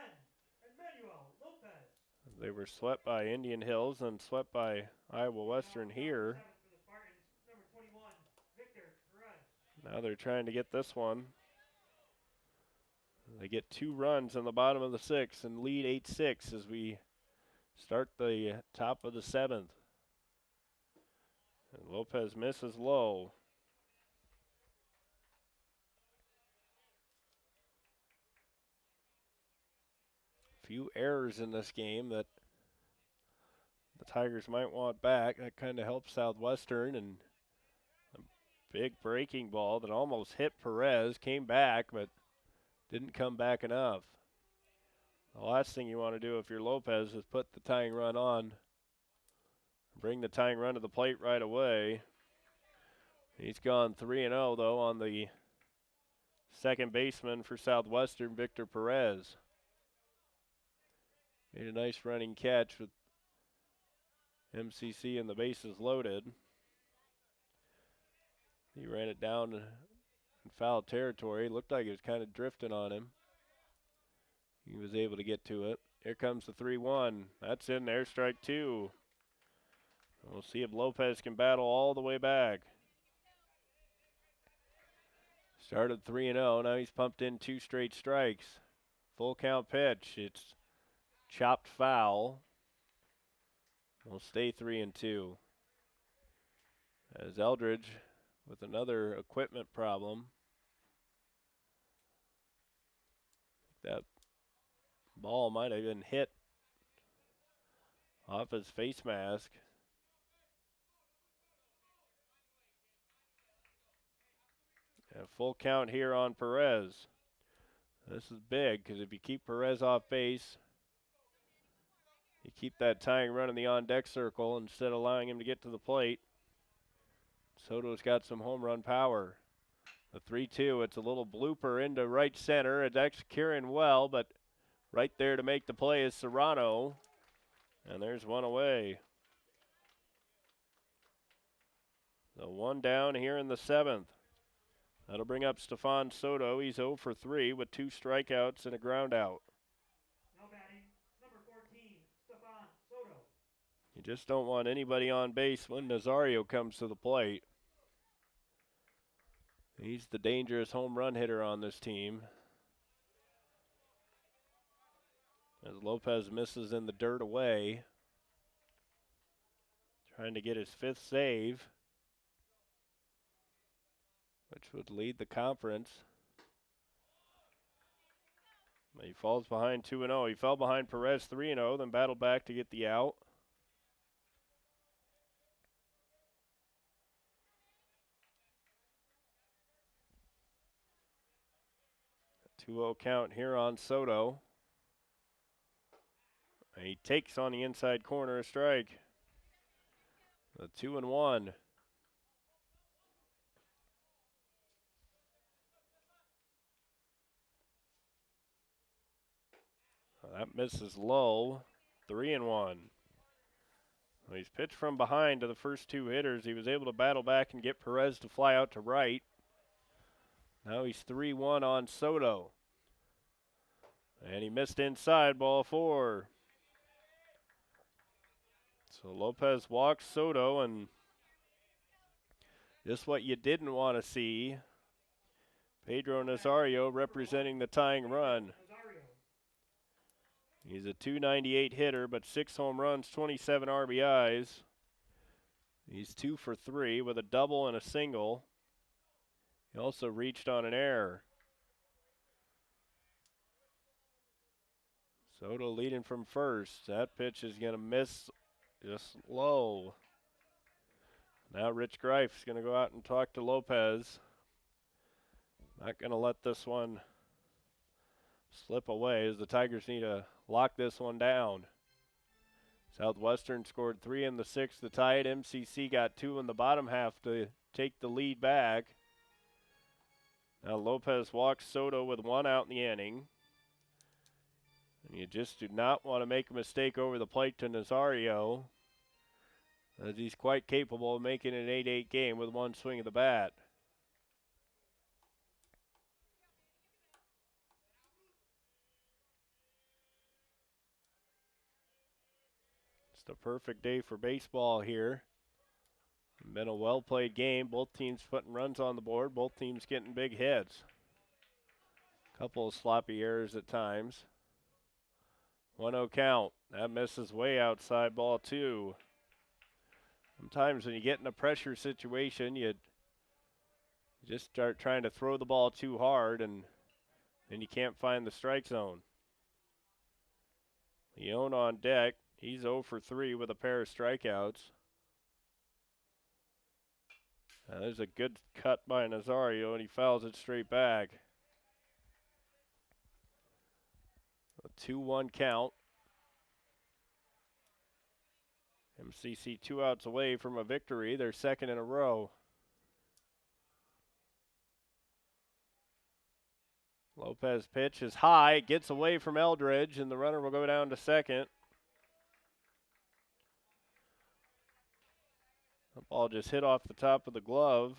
Speaker 2: Emmanuel Lopez.
Speaker 1: They were swept by Indian Hills and swept by Iowa Western here.
Speaker 2: For the Spartans, number 21, Victor Perez.
Speaker 1: Now they're trying to get this one. They get 2 runs in the bottom of the 6th and lead 8-6 as we start the top of the 7th. And Lopez misses low. Few errors in this game that the Tigers might want back. That kind of helps Southwestern, and a big breaking ball that almost hit Perez, came back, but didn't come back enough. The last thing you want to do if you're Lopez is put the tying run on. Bring the tying run to the plate right away. He's gone 3-0, though, on the second baseman for Southwestern, Victor Perez. Made a nice running catch with MCC and the bases loaded. He ran it down in foul territory. Looked like it was kind of drifting on him. He was able to get to it. Here comes the 3-1. That's in there, strike 2. We'll see if Lopez can battle all the way back. Started 3-0. Now he's pumped in 2 straight strikes. Full count pitch. It's chopped foul. We'll stay 3-2. As Eldridge with another equipment problem. That Ball might have been hit off his face mask. And a full count here on Perez. This is big because if you keep Perez off base, you keep that tying run in the on-deck circle instead of allowing him to get to the plate. Soto's got some home run power. The 3-2, it's a little blooper into right center. It's actually carrying well, but right there to make the play is Serrano. And there's one away. The one down here in the 7th. That'll bring up Stefan Soto. He's 0 for 3 with 2 strikeouts and a ground out.
Speaker 2: Now batting, number 14, Stefan Soto.
Speaker 1: You just don't want anybody on base when Nazario comes to the plate. He's the dangerous home run hitter on this team. As Lopez misses in the dirt away. Trying to get his 5th save, which would lead the conference. He falls behind 2-0. He fell behind Perez 3-0, then battled back to get the out. 2-0 count here on Soto. And he takes on the inside corner a strike. The 2-1. That misses low. 3-1. Well, he's pitched from behind to the first 2 hitters. He was able to battle back and get Perez to fly out to right. Now he's 3-1 on Soto. And he missed inside, ball 4. So Lopez walks Soto, and just what you didn't want to see. Pedro Nazario representing the tying run. He's a .298 hitter, but 6 home runs, 27 RBIs. He's 2 for 3 with a double and a single. He also reached on an error. Soto leading from first. That pitch is going to miss just low. Now Rich Greif's going to go out and talk to Lopez. Not going to let this one slip away as the Tigers need to lock this one down. Southwestern scored 3 in the 6th to tie it. MCC got 2 in the bottom half to take the lead back. Now Lopez walks Soto with 1 out in the inning. And you just do not want to make a mistake over the plate to Nazario, as he's quite capable of making an 8-8 game with 1 swing of the bat. It's the perfect day for baseball here. Been a well-played game. Both teams putting runs on the board. Both teams getting big hits. Couple of sloppy errors at times. 1-0 count. That misses way outside, ball 2. Sometimes when you get in a pressure situation, you just start trying to throw the ball too hard, and then you can't find the strike zone. Leone on deck. He's 0 for 3 with a pair of strikeouts. There's a good cut by Nazario, and he fouls it straight back. A 2-1 count. MCC 2 outs away from a victory. They're 2nd in a row. Lopez pitch is high, gets away from Eldridge, and the runner will go down to 2nd. The ball just hit off the top of the glove.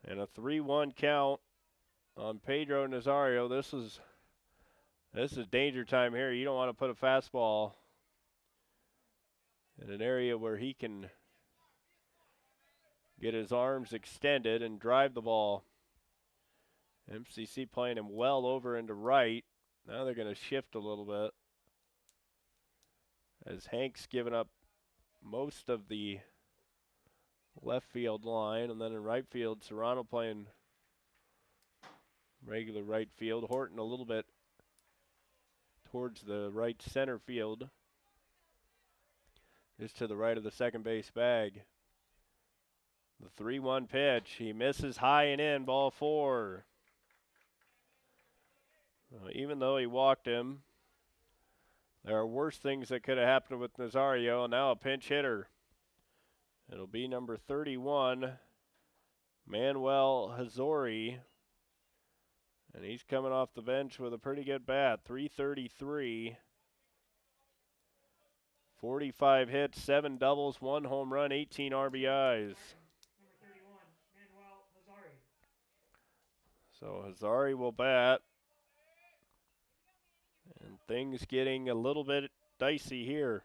Speaker 1: And a 3-1 count on Pedro Nazario. This is danger time here. You don't want to put a fastball in an area where he can get his arms extended and drive the ball. MCC playing him well over into right. Now they're going to shift a little bit, as Hank's given up most of the left field line, and then in right field, Serrano playing regular right field. Horton a little bit towards the right center field. Just to the right of the second base bag. The 3-1 pitch. He misses high and in, ball 4. Even though he walked him, there are worse things that could have happened with Nazario. Now a pinch hitter. It'll be number 31, Manuel Hazori. And he's coming off the bench with a pretty good bat. 333. 45 hits, 7 doubles, 1 home run, 18 RBIs.
Speaker 2: Number 31, Manuel Hazari.
Speaker 1: So Hazari will bat. And things getting a little bit dicey here.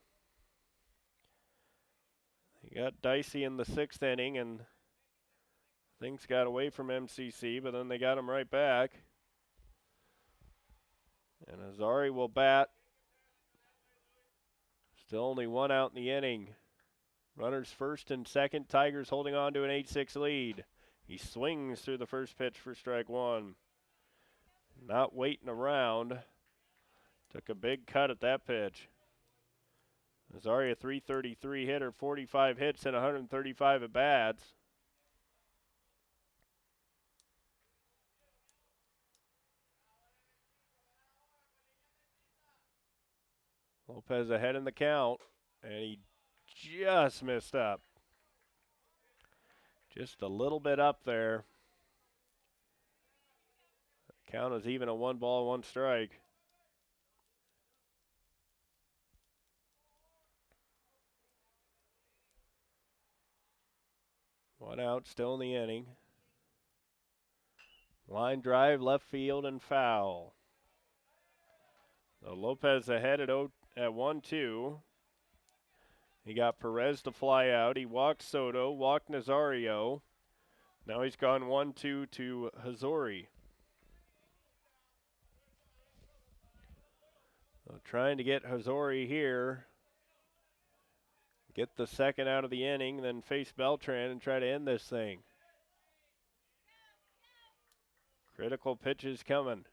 Speaker 1: He got dicey in the 6th inning, and things got away from MCC, but then they got him right back. And Hazari will bat. Still only 1 out in the inning. Runners first and second. Tigers holding on to an 8-6 lead. He swings through the first pitch for strike 1. Not waiting around. Took a big cut at that pitch. Hazari, a 333 hitter, 45 hits and 135 at bats. Lopez ahead in the count, and he just missed up. Just a little bit up there. The count is even a 1 ball, 1 strike. One out, still in the inning. Line drive, left field, and foul. So Lopez ahead at 1-2. He got Perez to fly out. He walked Soto, walked Nazario. Now he's gone 1-2 to Hazori. So trying to get Hazori here. Get the second out of the inning, then face Beltran and try to end this thing. Critical pitches coming.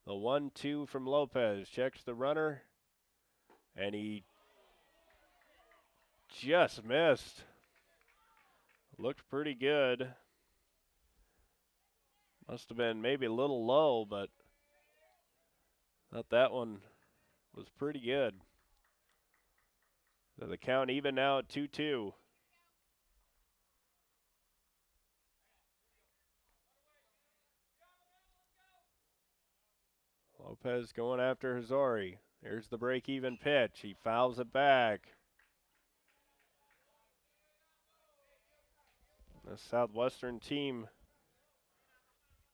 Speaker 1: The 1-2 from Lopez. Checks the runner. And he just missed. Looked pretty good. Must have been maybe a little low, but thought that one was pretty good. So the count even now at 2-2. Lopez going after Hazari. There's the break-even pitch. He fouls it back. The Southwestern team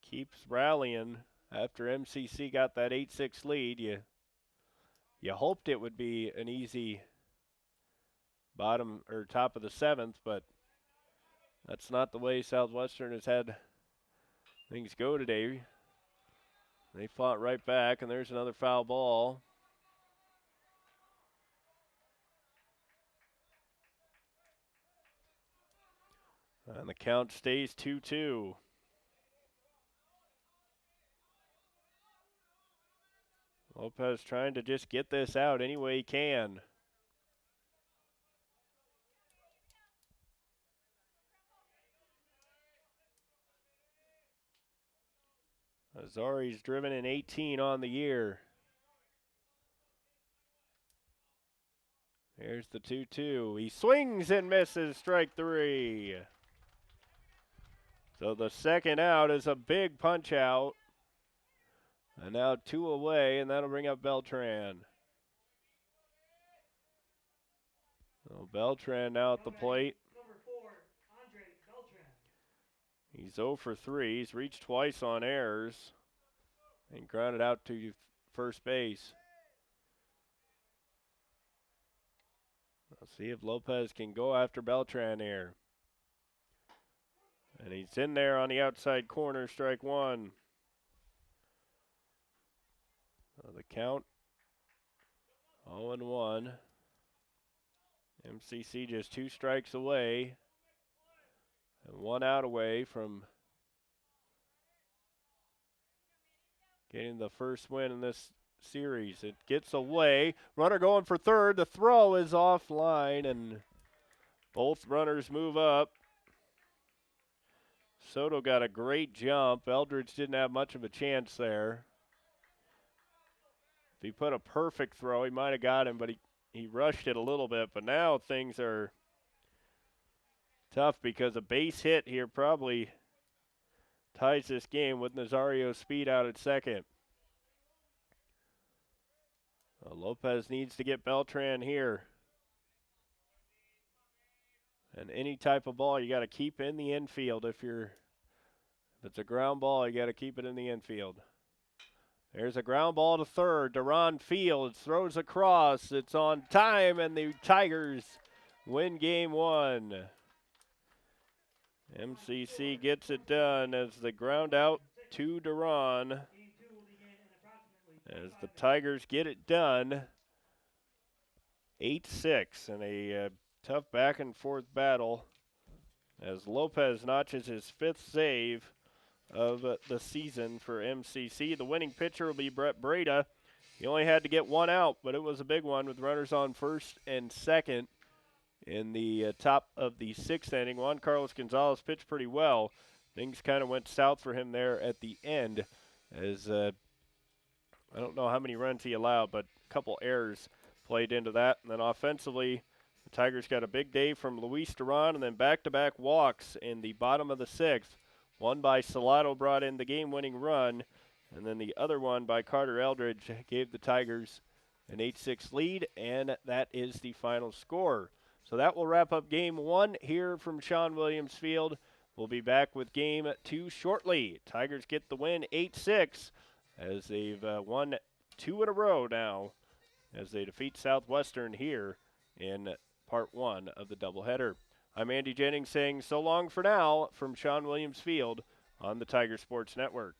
Speaker 1: keeps rallying after MCC got that 8-6 lead. You hoped it would be an easy bottom or top of the 7th, but that's not the way Southwestern has had things go today. They fought right back, and there's another foul ball. And the count stays 2-2. Lopez trying to just get this out any way he can. Hazari's driven in 18 on the year. Here's the 2-2. He swings and misses, strike 3. So the second out is a big punch out. And now 2 away, and that'll bring up Beltran. So Beltran now at the plate.
Speaker 2: Number 4, Andre Beltran.
Speaker 1: He's 0 for 3. He's reached twice on errors and grounded out to first base. Let's see if Lopez can go after Beltran here. And he's in there on the outside corner, strike 1. So the count 0-1. MCC just 2 strikes away and 1 out away from getting the first win in this series. It gets away. Runner going for third. The throw is offline, and both runners move up. Soto got a great jump. Eldridge didn't have much of a chance there. If he put a perfect throw, he might have got him, but he rushed it a little bit. But now things are tough because a base hit here probably ties this game with Nazario's speed out at second. Lopez needs to get Beltran here. And any type of ball you got to keep in the infield. If it's a ground ball, you got to keep it in the infield. There's a ground ball to third. Duran Fields throws across. It's on time, and the Tigers win game one. MCC gets it done as the ground out to Duran. As the Tigers get it done. 8-6 in a tough back and forth battle as Lopez notches his 5th save of the season for MCC. The winning pitcher will be Brett Breda. He only had to get one out, but it was a big one with runners on first and second in the top of the 6th inning. Juan Carlos Gonzalez pitched pretty well. Things kind of went south for him there at the end as I don't know how many runs he allowed, but a couple errors played into that. And then offensively, the Tigers got a big day from Luis Duran, and then back-to-back walks in the bottom of the 6th. One by Salado brought in the game-winning run, and then the other one by Carter Eldridge gave the Tigers an 8-6 lead, and that is the final score. So that will wrap up game one here from Sean Williams Field. We'll be back with game two shortly. Tigers get the win 8-6 as they've won 2 in a row now as they defeat Southwestern here in part one of the doubleheader. I'm Andy Jennings saying so long for now from Sean Williams Field on the Tiger Sports Network.